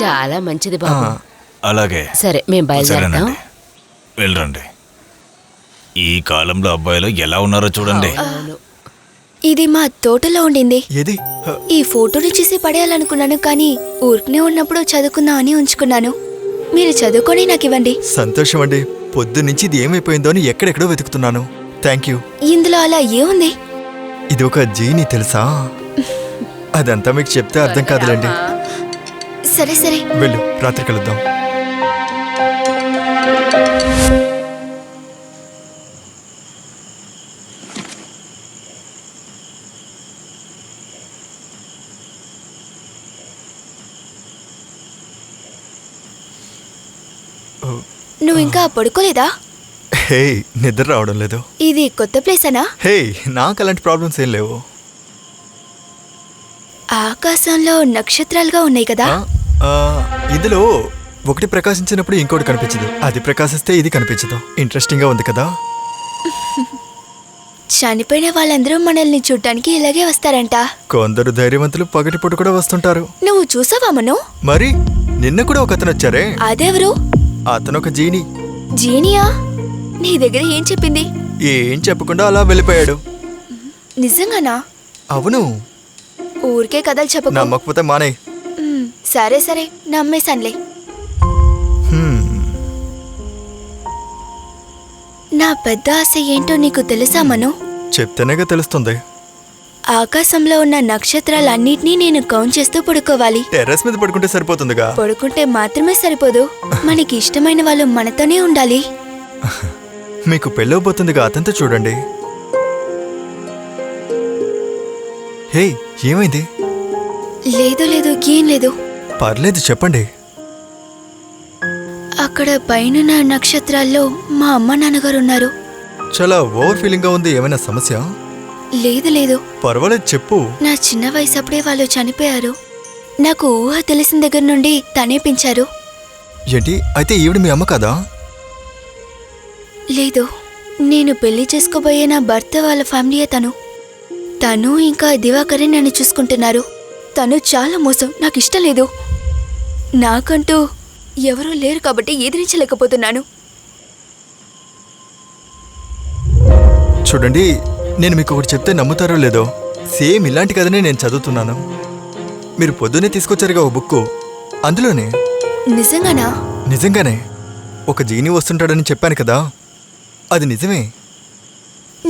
చాలా మంచిది బాబు. అలాగే, సరే మేము బయలుదేరతాం. వెళ్ళండి. ఈ కాలంలో అబ్బాయిలు ఎలా ఉన్నారో చూడండి. ఇది మా తోటలో ఉండింది. ఏది? ఈ ఫోటోని చూసి పడేయాలనుకున్నాను, కానీ ఊరికనే ఉన్నప్పుడు చదువుకుందాం అని ఉంచుకున్నాను. మీరు చదువుకొని నాకు ఇవ్వండి. సంతోషం అండి. పొద్దున్నుంచి ఇది ఏమైపోయిందో అని ఎక్కడెక్కడో వెతుకుతున్నాను. Thank you. ఇందులో అలా ఏముంది? ఇది ఒక జీని తెలుసా? అదంతా మీకు చెప్తే అర్థం కాదులేండి. సరే సరే, వెళ్ళు, రాత్రి కలుద్దాం. నువ్వు ఇంకా పడుకోలేదా? హే, నిద్ర రావడం లేదు. ఇది కొత్త ప్లేసేనా? హే, నాకు అలాంటి ప్రాబ్లమ్స్ ఏం లేవు. ఆకాశంలో నక్షత్రాలుగా ఉన్నాయి కదా. ఇందులో ఒకటి ప్రకాశించినప్పుడు ఇంకోటి కనిపించదు, అది ప్రకాశిస్తే ఇది కనిపించదు. ఇంట్రెస్టింగ్ గా ఉంది కదా. చనిపోయిన వాళ్ళందరూ మనల్ని చూడ్డానికి ఇలాగే వస్తారంట. కొందరు ధైర్యవంతులు పగటిపూట కూడా వస్తుంటారు. నువ్వు చూసావా మను? మరి నిన్న కూడా ఒక అతను వచ్చారే. అదెవరు? అతను ఒక జీని. జీనియా? నీ దగ్గర ఏం చెప్పింది? ఏం చెప్పకుండా అలా వెళ్ళిపోయాడు. నిజంగానా? అవును. ఊరికే కథలు చెప్పకు. నమ్మకపోతే మానే. సరే సరే, నమ్మేశానులే. నా పెద్ద ఆశ ఏంటో నీకు తెలుసా మను? చెప్తేనేగా తెలుస్తుంది. ఆకాశంలో ఉన్న నక్షత్రాలన్నిటినీ నేను కౌంట్ చేస్తూ పడుకోవాలి. టెర్రస్ మీద పడుకుంటే సరిపోతుందిగా. పడుకుంటే మాత్రమే సరిపోదు, మనకి ఇష్టమైన వాళ్ళు మనతోనే ఉండాలి. మీకు పెళ్ళవబోతుందిగా, అతనితో చూడండి. హే, ఏమైంది? లేదు లేదు, ఏం లేదు. పర్లేదు, చెప్పండి. అక్కడ పైన నక్షత్రాల్లో మా అమ్మ నాన్నగారు ఉన్నారు. చాలా ఓవర్ ఫీలింగ్ గా ఉంది. ఏమైనా సమస్య? లేదు లేదు. పర్వాలేదు, చెప్పు. నా చిన్న వయసు అప్పుడే వాళ్ళు చనిపోయారు. నాకు ఊహ తెలిసిన దగ్గర నుండి తనే పెంచారు. ఏంటి, అయితే ఈవిడ మీ అమ్మ కదా? లేదు, నేను పెళ్లి చేసుకోబోయే నా భర్త వాళ్ళ ఫ్యామిలీయే తను ఇంకా దివాకరే నన్ను చూసుకుంటున్నారు. తను చాలా మోసం, నాకు ఇష్టం లేదు. నాకంటూ ఎవరూ లేరు కాబట్టి ఎదిరించలేకపోతున్నాను. చూడండి, నేను మీకు ఒకటి చెప్తే నమ్ముతారో లేదో, సేమ్ ఇలాంటి కథనే నేను చదువుతున్నాను. మీరు పొద్దున్నే తీసుకొచ్చారుగా ఒక బుక్, అందులోనే. నిజంగానా? నిజంగానే ఒక జీని వస్తుంటాడని చెప్పాను కదా, అది నిజమే.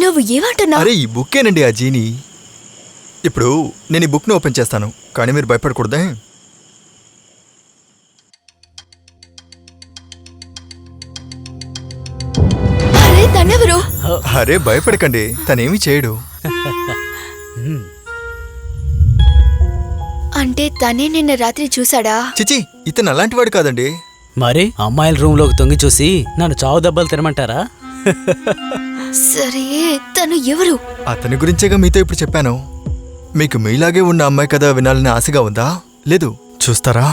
నువ్వు ఏమంటున్నావు? అరే ఈ బుక్కేనండి ఆ జీని. ఇప్పుడు నేను ఈ బుక్ను ఓపెన్ చేస్తాను, కానీ మీరు భయపడకూడదే. అరే తనెవరు? అరే భయపడకండి, తనేమీ చేయడు. అంటే తనే నిన్న రాత్రి చూసాడా? చిచి, ఇతను అలాంటి వాడు కాదండి. మరి అమ్మాయిల రూమ్లోకి తొంగి చూసి నన్ను చావు దెబ్బలు తినమంటారా? సరే తను ఎవరు? అతని గురించేగా మీతో ఇప్పుడు చెప్పాను. మీకు మీలాగే ఉన్న అమ్మాయి కదా వినాలని ఆశగా ఉందా? లేదు, చూస్తారా?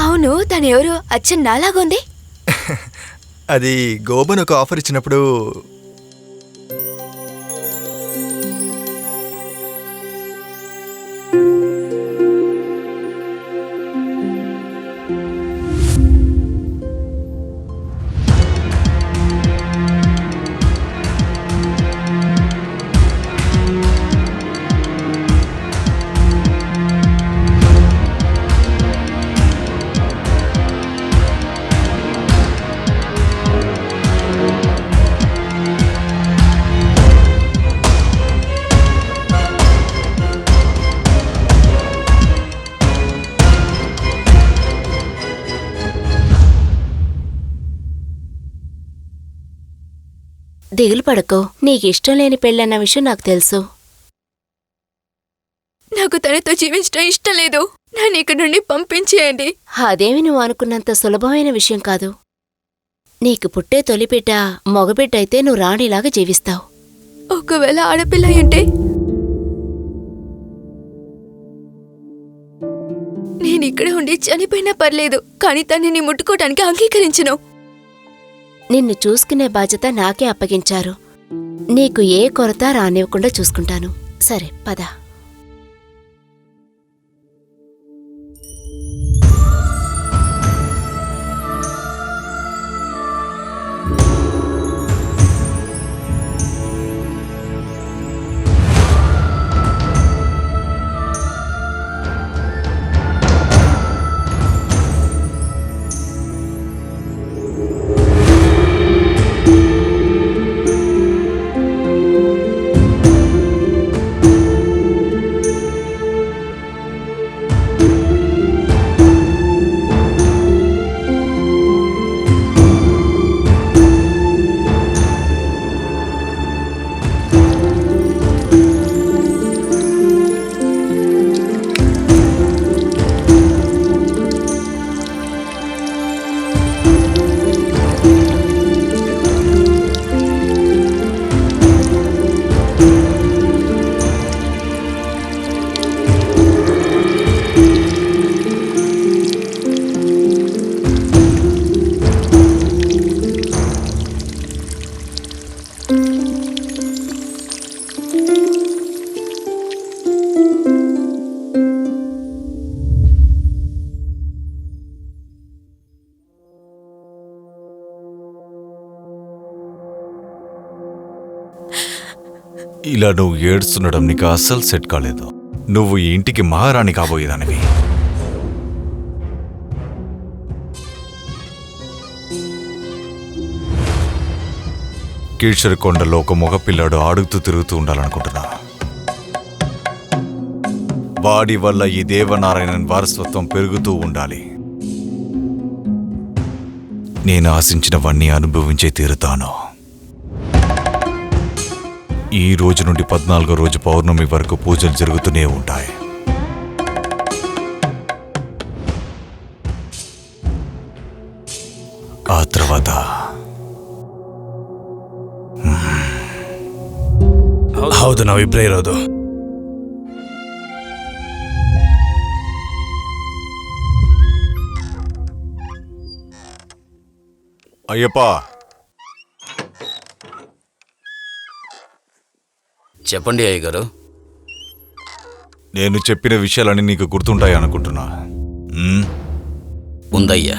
అవును, తనెవరు? అచ్చం నాలాగుంది. అది గోబన్ ఒక ఆఫర్ ఇచ్చినప్పుడు దిగులు పడకో, నీకిష్టం లేని పెళ్ళన్న విషయం నాకు తెలుసు. నాకు తనతో జీవించడం ఇష్టం లేదు. నన్ను ఇక్కడి నుండి పంపించేయండి. అదేమి నువ్వు అనుకున్నంత సులభమైన విషయం కాదు. నీకు పుట్టే తొలిపిడ్డ మగబిడ్డ అయితే నువ్వు రాణిలాగా జీవిస్తావు. ఒకవేళ ఆడపిల్ల అయ్యుంటే నేను ఇక్కడ ఉండి చనిపోయినా పర్లేదు, కానీ తనని ముట్టుకోవటానికి అంగీకరించను. నిన్ను చూసుకునే బాధ్యత నాకే అప్పగించారు. నీకు ఏ కొరత రానివ్వకుండా చూసుకుంటాను. సరే పద. ఇలా నువ్వు ఏడుస్తుండడం నీకు అస్సలు సెట్ కాలేదు. నువ్వు ఈ ఇంటికి మహారాణి కాబోయేదానివి. కీడ్చర్ కొండలో ఒక మగపిల్లాడు ఆడుతూ తిరుగుతూ ఉండాలనుకుంటున్నా. వాడి వల్ల ఈ దేవనారాయణన్ వారసత్వం పెరుగుతూ ఉండాలి. నేను ఆశించినవన్నీ అనుభవించే తీరుతాను. ఈ రోజు నుండి 14వ రోజు పౌర్ణమి వరకు పూజలు జరుగుతూనే ఉంటాయి. ఆ తర్వాత ಹೌದು ನಾವಿಬ್ಬರೇ ಇರೋದು. అయ్యప్ప చెప్పండి అయ్య గారు. నేను చెప్పిన విషయాలన్నీ నీకు గుర్తుంటాయి అనుకుంటున్నా. ఉందయ్యా.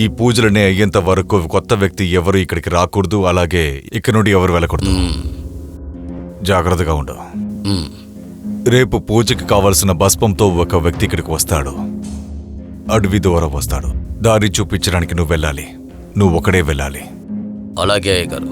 ఈ పూజలనే అయ్యేంత వరకు కొత్త వ్యక్తి ఎవరు ఇక్కడికి రాకూడదు, అలాగే ఇక్కడ నుండి ఎవరు వెళ్ళకూడదు. జాగ్రత్తగా ఉండు. రేపు పూజకి కావలసిన భస్మంతో ఒక వ్యక్తి ఇక్కడికి వస్తాడు. అడవి ద్వారా వస్తాడు. దారి చూపించడానికి నువ్వు వెళ్ళాలి. నువ్వు ఒకడే వెళ్ళాలి. అలాగే అయ్య గారు.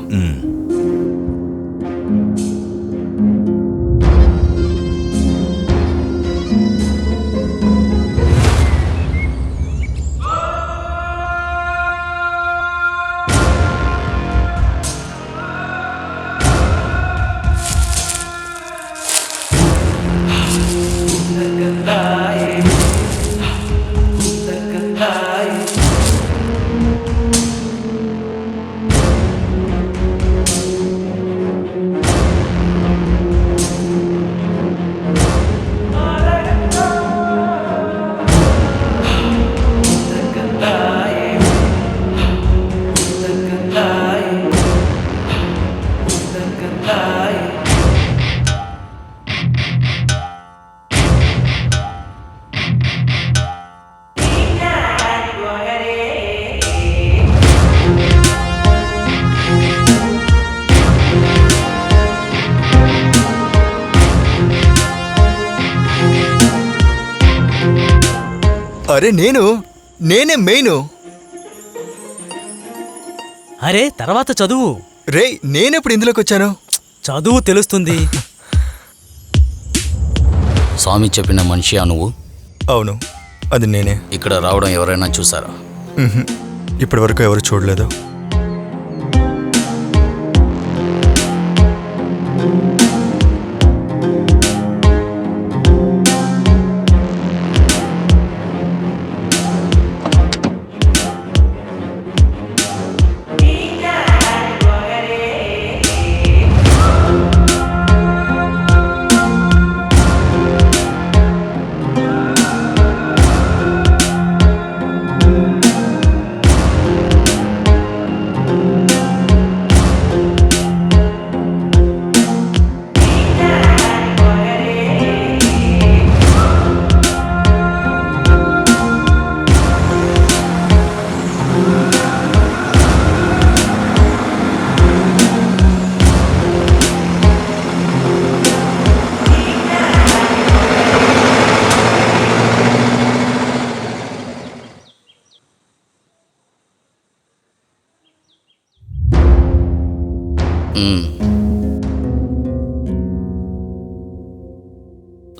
అరే నేనే మెయిన్. అరే తర్వాత చదువు. రే నేనెప్పుడు ఇందులోకి వచ్చాను? చదువు తెలుస్తుంది. స్వామి చెప్పిన మనిషియా నువ్వు? అవును, అది నేనే. ఇక్కడ రావడం ఎవరైనా చూసారా? ఇప్పటి వరకు ఎవరు చూడలేదు.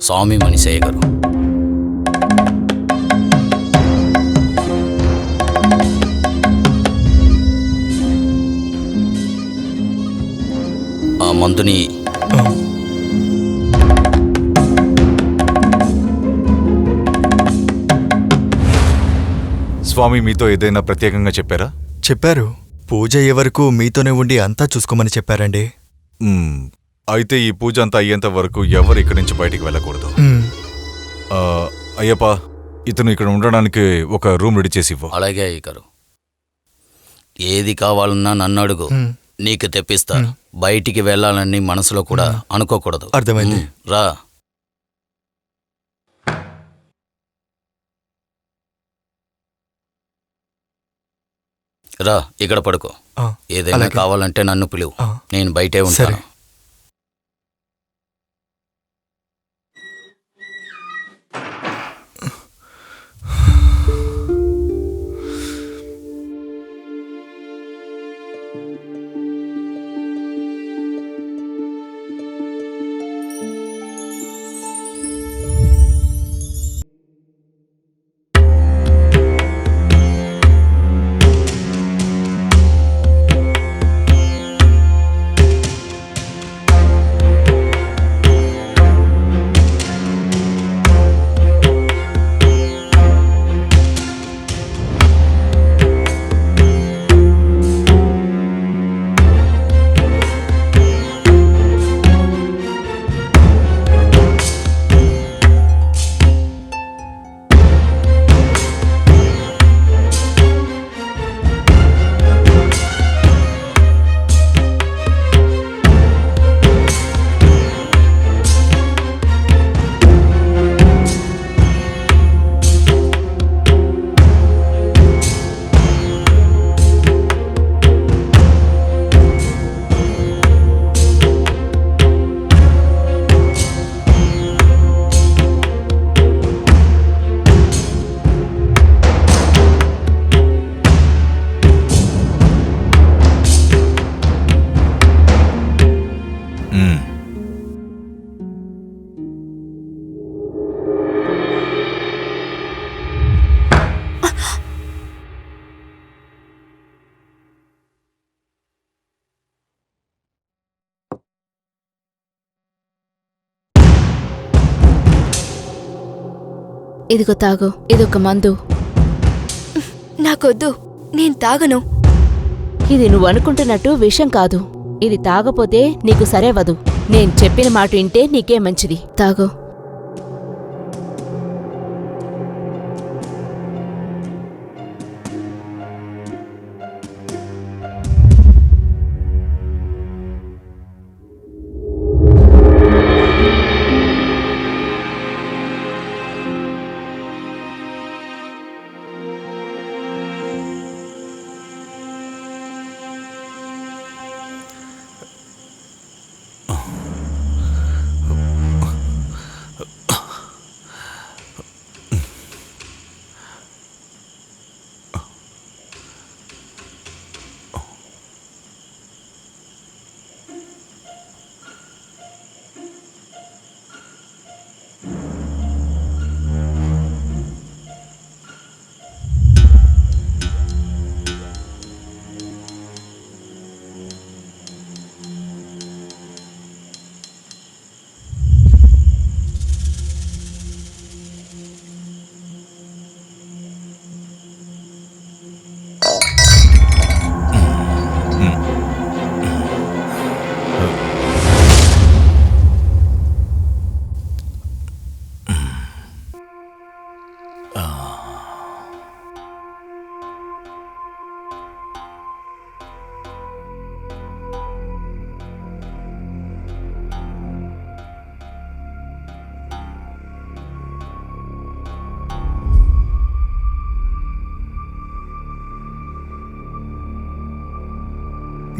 స్వామి మనిషయ్య గారు. ఆ మందుని స్వామి మీతో ఏదైనా ప్రత్యేకంగా చెప్పారా? చెప్పారు. పూజ అయ్యే వరకు మీతోనే ఉండి అంతా చూసుకోమని చెప్పారండి. అయితే ఈ పూజ అంతా అయ్యేంత వరకు ఎవరు ఇక్కడి నుంచి బయటికి వెళ్ళకూడదు. అయ్యప్ప, ఇతను ఇక్కడ ఉండడానికి ఒక రూమ్ రెడీ చేసి ఇవ్వు. అలాగే అయ్య గారు. ఏది కావాలన్నా నన్ను అడుగు, నీకు తెప్పిస్తా. బయటికి వెళ్ళాలని మనసులో కూడా అనుకోకూడదు. అర్థమైంది. రా. రా, ఇక్కడ పడుకో. ఏదైనా కావాలంటే నన్ను పిలువు, నేను బయటే ఉంటాను. ఇదిగో తాగు, ఇదొక మందు. నాకొద్దు, నేను తాగను. ఇది నువ్వు అనుకుంటున్నట్టు విషం కాదు. ఇది తాగపోతే నీకు సరేవదు. నేను చెప్పిన మాట వింటే నీకే మంచిది. తాగు.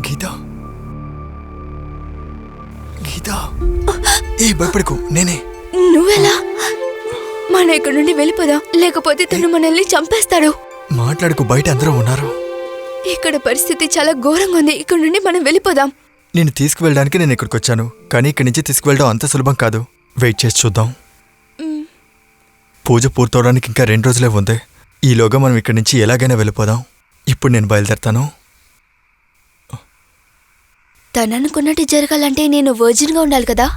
గీత, గీత, ఏ భయపడకు, నేనే. నువ్వెలా? మనం ఇక్కడ నుండి వెళ్ళిపోదాం, లేకపోతే తను మనల్ని చంపేస్తాడు. మాట్లాడుకు, బయట అందరూ ఉన్నారు. ఇక్కడ పరిస్థితి చాలా ఘోరంగా ఉంది. ఇక్కడ నుండి మనం వెళ్ళిపోదాం. నేను తీసుకువెళ్ళడానికి నేను ఇక్కడికి వచ్చాను, కానీ ఇక్కడి నుంచి తీసుకువెళ్ళడం అంత సులభం కాదు. వెయిట్ చేసి చూద్దాం. పూజ పూర్తవడానికి ఇంకా 2 రోజులే ఉంది. ఈలోగా మనం ఇక్కడి నుంచి ఎలాగైనా వెళ్ళిపోదాం. ఇప్పుడు నేను బయలుదేరతాను. తను అనుకున్నట్టు జరగాలంటే నేను వర్జిన్గా ఉండాలి కదా.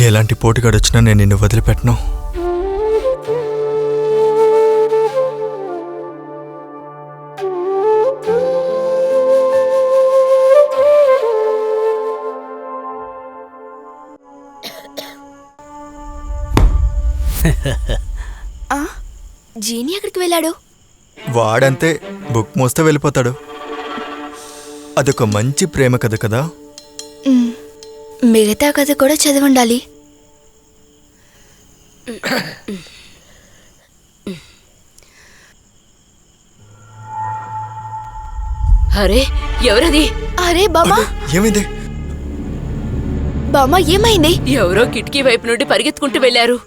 ఎలాంటి పోటుగాడు వచ్చినా నేను నిన్ను వదిలిపెట్టను. జీని ఎక్కడికి వెళ్ళాడు? వాడంతే, బుక్ మోస్తే వెళ్ళిపోతాడు. అదొక మంచి ప్రేమ కథ కదా. మిగతా కథ కూడా చదివుండాలి. అరే, ఎవరది? అరే బామా, ఏమైంది? బామా ఏమైంది? ఎవరో కిటికీ వైపు నుండి పరిగెత్తుకుంటూ వెళ్లారు.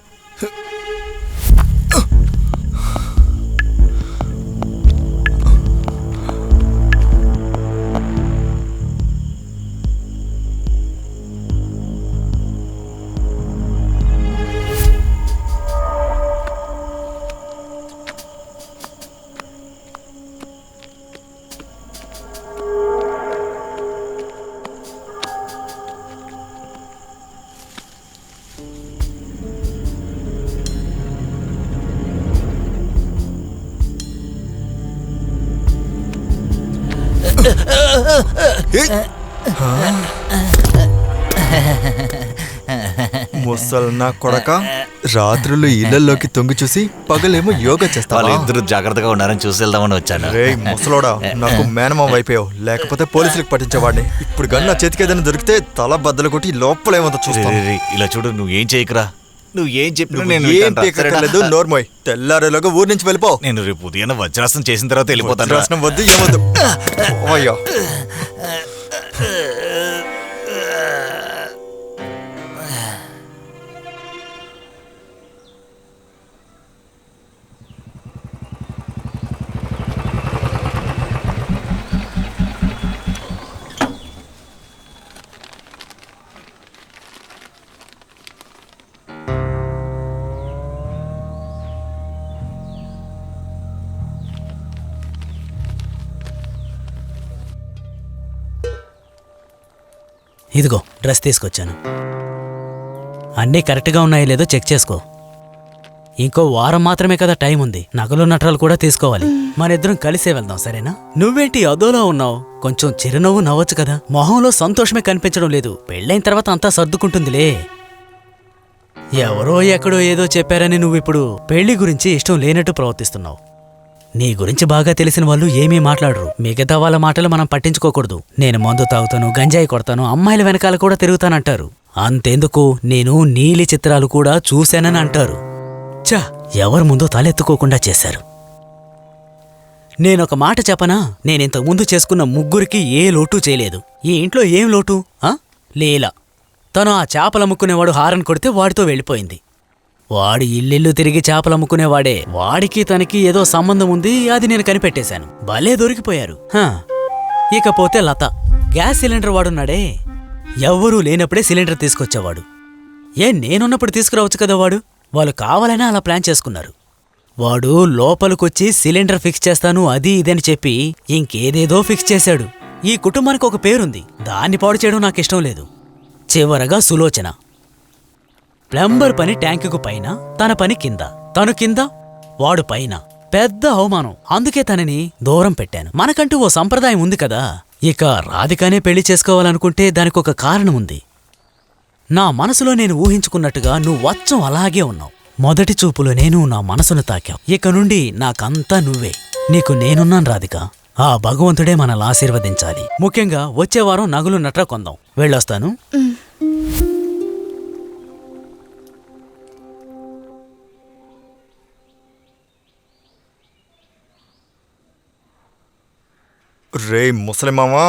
ముసల్నా కొడక, రాత్రులు ఇళ్లలోకి తొంగి చూసి పగలేమో యోగా చేస్తావా? ఇద్దరు జాగ్రత్తగా ఉన్నారని చూసి వెళ్దామని వచ్చాను. రేయ్ ముసలోడా, నాకు మేనమామ అయిపోయావు, లేకపోతే పోలీసులకు పట్టించేవాడిని. ఇప్పుడు గన్న చేతికి ఏదైనా దొరికితే తల బద్దలు కొట్టి లోపలేమంతా చూస్తా. ఇలా చూడు, నువ్వు ఏం చేయకురా. నువ్వు ఏం చెప్పినా నువ్వు నేను ఏం వింటానురా, పీకక్కర్లేదు, సరేనా? నోర్మోయ్. తెల్లారేలోగా ఊరి నుంచి వెళ్ళిపో. నేను రేపు ఉదయాన్నే వజ్రాసనం చేసిన తర్వాత వెళ్ళిపోతాను. వజ్రాసనం వద్దు, ఏమొద్దు. అయ్యో, ఇదిగో డ్రెస్ తీసుకొచ్చాను. అన్నీ కరెక్ట్గా ఉన్నాయో లేదో చెక్ చేసుకో. ఇంకో వారం మాత్రమే కదా టైం ఉంది. నగలు నట్రాలు కూడా తీసుకోవాలి. మనిద్దరం కలిసే వెళ్దాం, సరేనా? నువ్వేంటి అదోలా ఉన్నావు? కొంచెం చిరునవ్వు నవ్వచ్చు కదా. మొహంలో సంతోషమే కనిపించడం లేదు. పెళ్ళైన తర్వాత అంతా సర్దుకుంటుందిలే. ఎవరో ఎక్కడో ఏదో చెప్పారని నువ్విప్పుడు పెళ్లి గురించి ఇష్టం లేనట్టు ప్రవర్తిస్తున్నావు. నీ గురించి బాగా తెలిసిన వాళ్ళు ఏమీ మాట్లాడరు. మిగతా వాళ్ళ మాటలు మనం పట్టించుకోకూడదు. నేను మందు తాగుతాను, గంజాయి కొడతాను, అమ్మాయిల వెనకాల కూడా తిరుగుతానంటారు. అంతెందుకు, నేను నీలి చిత్రాలు కూడా చూశానని అంటారు. చా, ఎవరి ముందు తలెత్తుకోకుండా చేశారు. నేనొక మాట చెప్పనా? నేనింతకు ముందు చేసుకున్న ముగ్గురికి ఏ లోటు చేయలేదు. ఈ ఇంట్లో ఏం లోటు? లీలా. తను ఆ చేపలమ్ముకునేవాడు హారన్ కొడితే వాడితో వెళ్ళిపోయింది. వాడు ఇల్లిల్లు తిరిగి చేపలమ్ముకునేవాడే. వాడికి తనకి ఏదో సంబంధం ఉంది, అది నేను కనిపెట్టేశాను. భలే దొరికిపోయారు. ఇకపోతే లత. గ్యాస్ సిలిండర్ వాడున్నాడే, ఎవ్వరూ లేనప్పుడే సిలిండర్ తీసుకొచ్చేవాడు. నేనున్నప్పుడు తీసుకురావచ్చు కదా వాడు. వాళ్ళు కావాలనే అలా ప్లాన్ చేసుకున్నారు. వాడు లోపలికొచ్చి సిలిండర్ ఫిక్స్ చేస్తాను అది ఇదని చెప్పి ఇంకేదేదో ఫిక్స్ చేశాడు. ఈ కుటుంబానికి ఒక పేరుంది, దాన్ని పాడు చేయడం నాకిష్టం లేదు. చివరగా సులోచన. ప్లంబర్ పని ట్యాంకుకు పైన, తన పని కింద. తను కింద, వాడు పైన. పెద్ద అవమానం. అందుకే తనని దూరం పెట్టాను. మనకంటూ ఓ సంప్రదాయం ఉంది కదా. ఇక రాధికానే పెళ్లి చేసుకోవాలనుకుంటే దానికొక కారణం ఉంది. నా మనసులో నేను ఊహించుకున్నట్టుగా నువ్వు అచ్చం అలాగే ఉన్నావు. మొదటి చూపులో నేను నా మనసును తాకావు. ఇక నుండి నాకంతా నువ్వే. నీకు నేనున్నాను రాధిక. ఆ భగవంతుడే మనల్ని ఆశీర్వదించాలి. ముఖ్యంగా వచ్చే వారం నగలు నట్రా కొందాం. వెళ్ళొస్తాను. రే ముసలి మామా,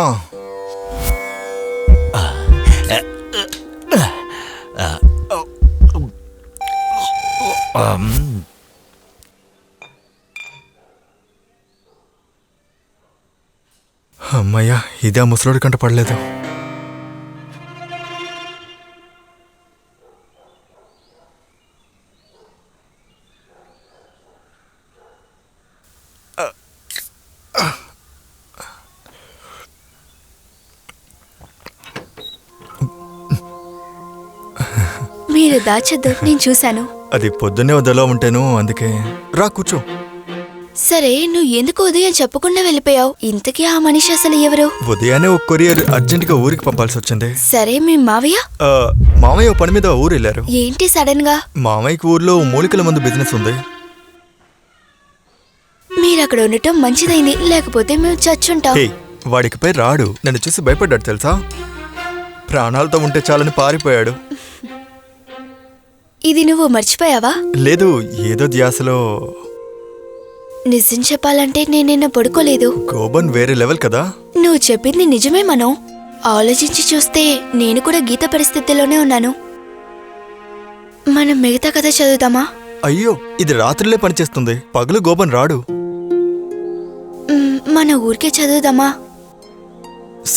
అమ్మయ్యా, ఇదే ముసలోడి కంట పడలేదు. మీరు దాచొద్దు, నేను చూశాను. అది పొద్దున్నే వద్దలో ఉంటాను, అందుకే. రా కూర్చో. సరే, నువ్వు ఎందుకు ఉదయం చెప్పకుండా వెళ్ళిపోయావు? ఇంతకీ ఆ మనిషి అసలు ఎవరు? ఉదయాన్నే ఒక కొరియర్ అర్జెంటుగా ఊరికి పంపాల్సి వచ్చింది. సరే, మీ మావయ్య? మామయ్య పని మీద ఊరు వెళ్ళారు. ఏంటి సడన్ గా? మామయ్యకి ఊర్లో మూలికల మందు బిజినెస్ ఉంది. మీరు అక్కడ ఉండటం మంచిదైంది, లేకపోతే మేము చచ్చుంటాం. వాడికిపై రాడు. నన్ను చూసి భయపడ్డాడు తెలుసా. ప్రాణాలతో ఉంటే చాలని పారిపోయాడు. ఇది నువ్వు మర్చిపోయావా? లేదు, ఏదో ధ్యాసలో. నిజం చెప్పాలంటే నేను నిన్న పడుకోలేదు. గోబన్ వేరే లెవెల్ కదా. నువ్వు చెప్పింది నిజమే మనో. ఆలోచించి చూస్తే నేను కూడా గీత పరిస్థితిలోనే ఉన్నాను. మనం మిగతా కథ చదువుతామా? అయ్యో, ఇది రాత్రిలే పనిచేస్తుంది, పగలు గోబన్ రాడు. మన ఊరికే చదువుదామా?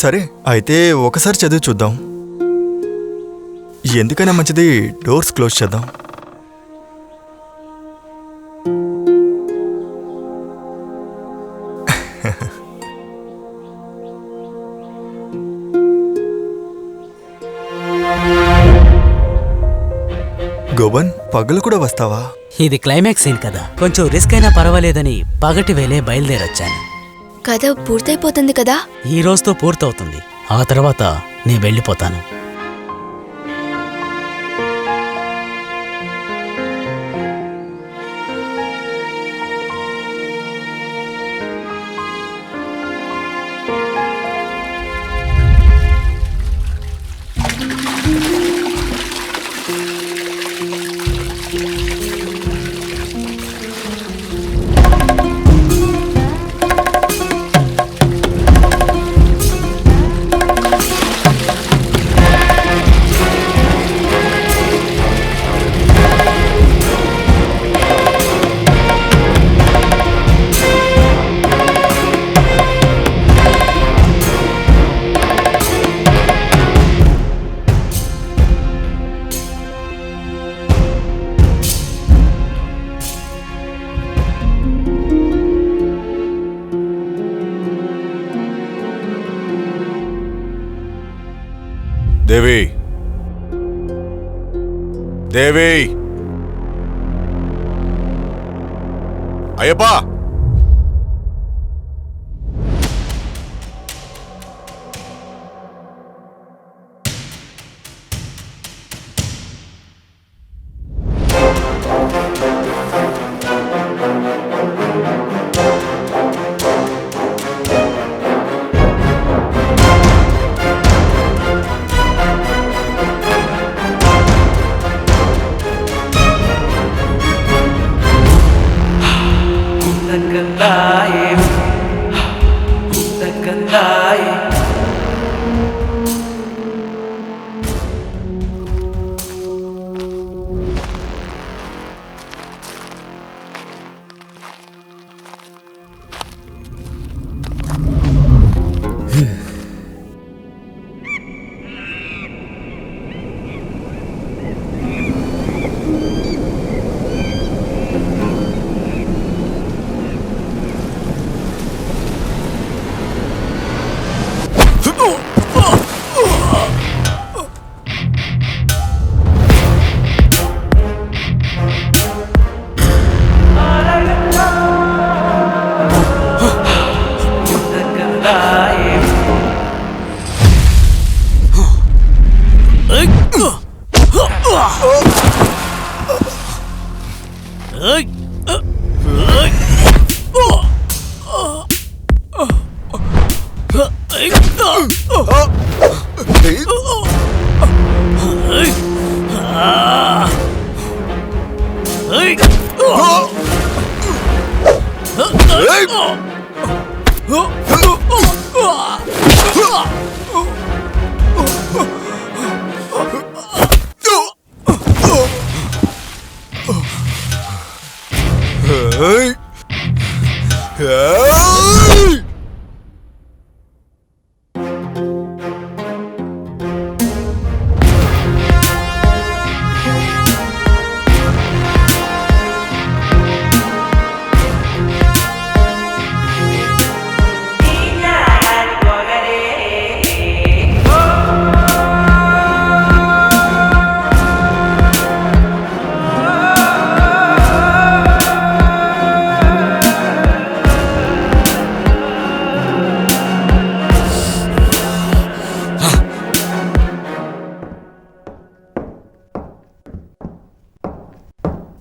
సరే, అయితే ఒకసారి చదివి చూద్దాం. ఎందుకైనా మంచిది డోర్స్ క్లోజ్ చేద్దాం. గోబన్, పగలు కూడా వస్తావా? ఇది క్లైమాక్స్ సీన్ కదా, కొంచెం రిస్క్ అయినా పర్వాలేదని పగటి వేలే బయలుదేరొచ్చాను. కథ పూర్తయిపోతుంది కదా? ఈ రోజుతో పూర్తవుతుంది. ఆ తర్వాత నేను వెళ్ళిపోతాను. దేవి దేవి అయ్యప్ప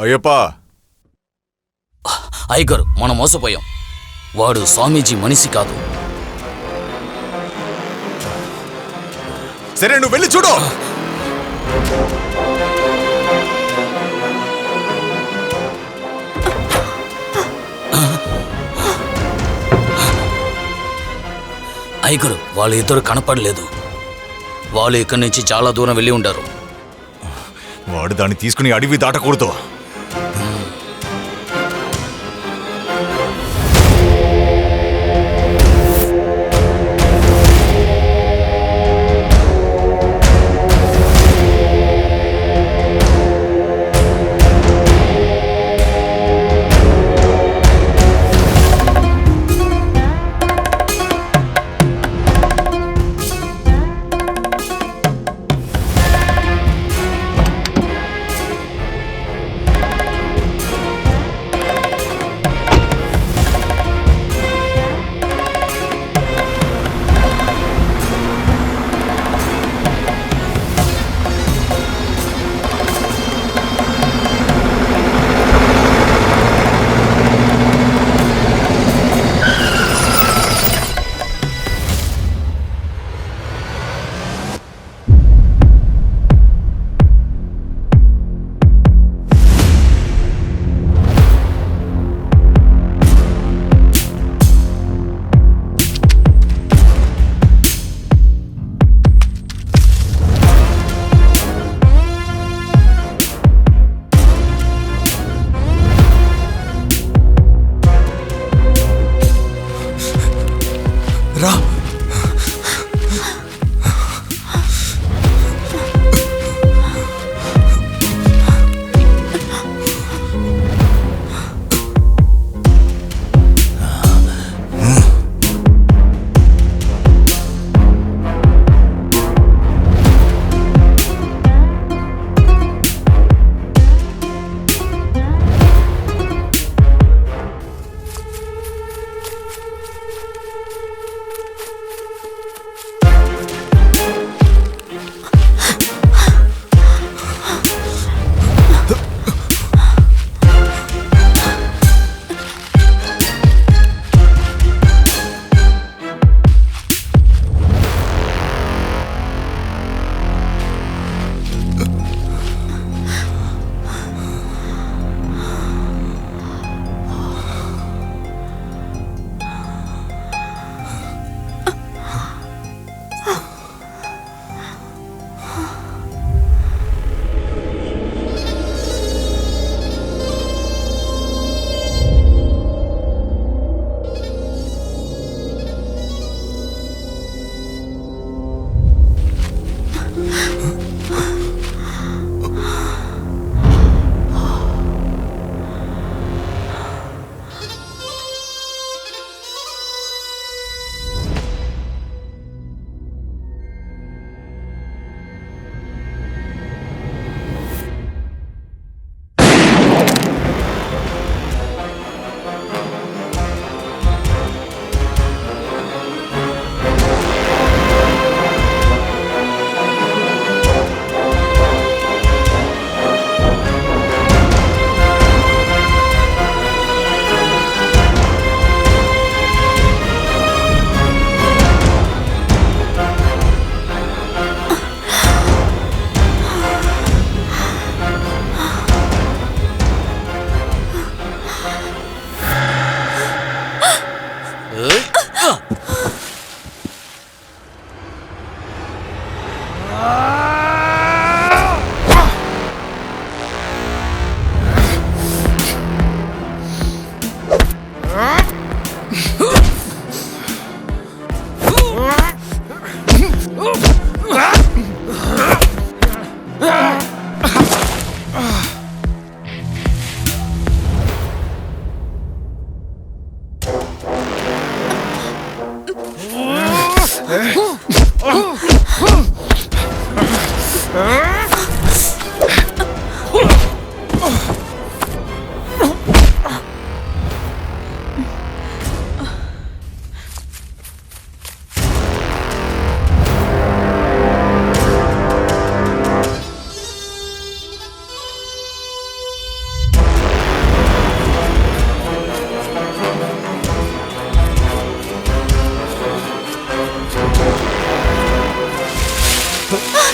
అయ్యప్ప అయ్యగారు మనం మోసపోయాం. వాడు స్వామీజీ మనిషి కాదు. సరే నువ్వు వెళ్ళి చూడు. అయ్యగారు వాళ్ళు ఇద్దరు కనపడలేదు. వాళ్ళు ఇక్కడి నుంచి చాలా దూరం వెళ్ళి ఉంటారు. వాడు దాన్ని తీసుకుని అడవి దాటకూడదు.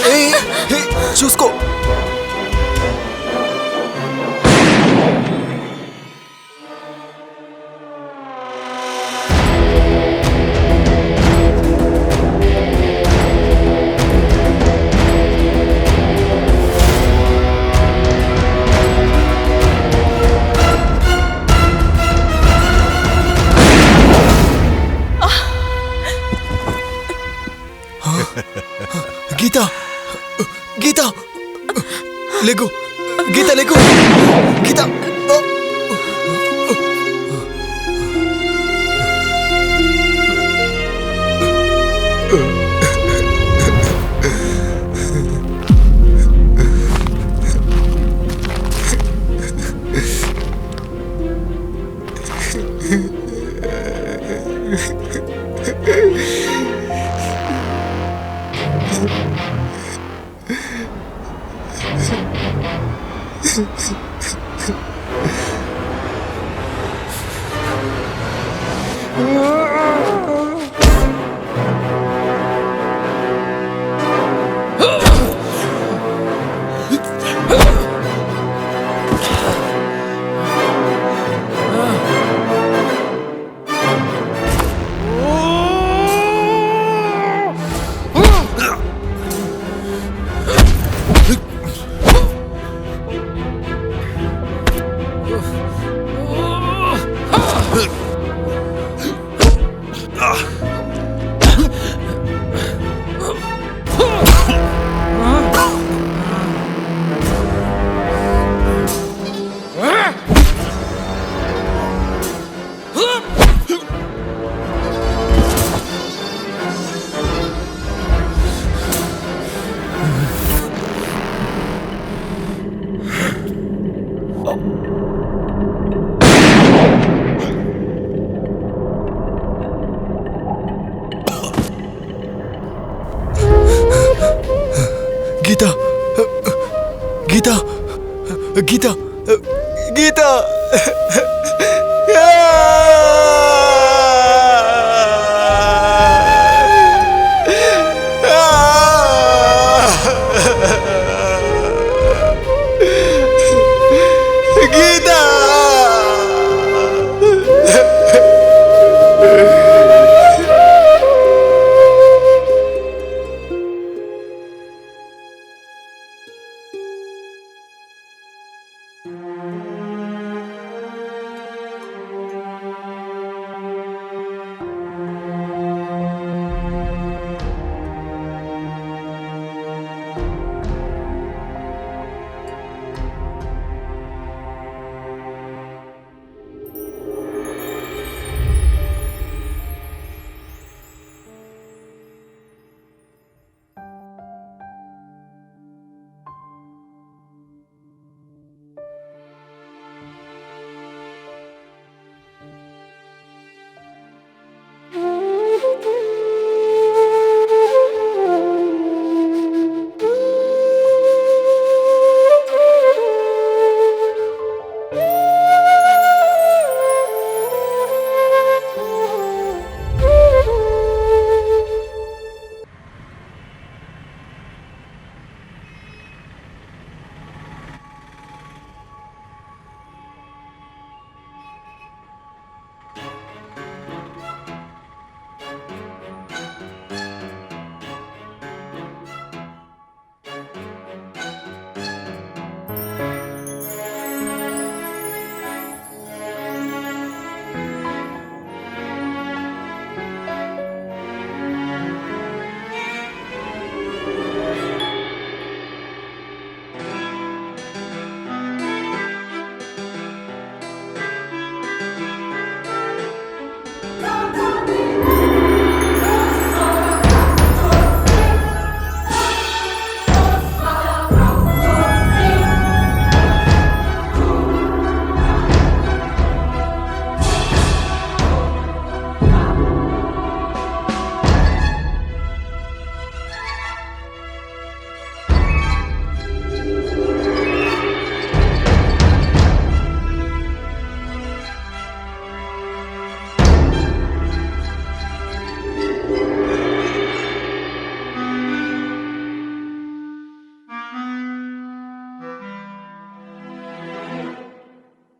ఏయ్, ఏయ్, చూసుకో. గీత గీత లేకు గీత లేకు గీత గీత గీత గీత గీత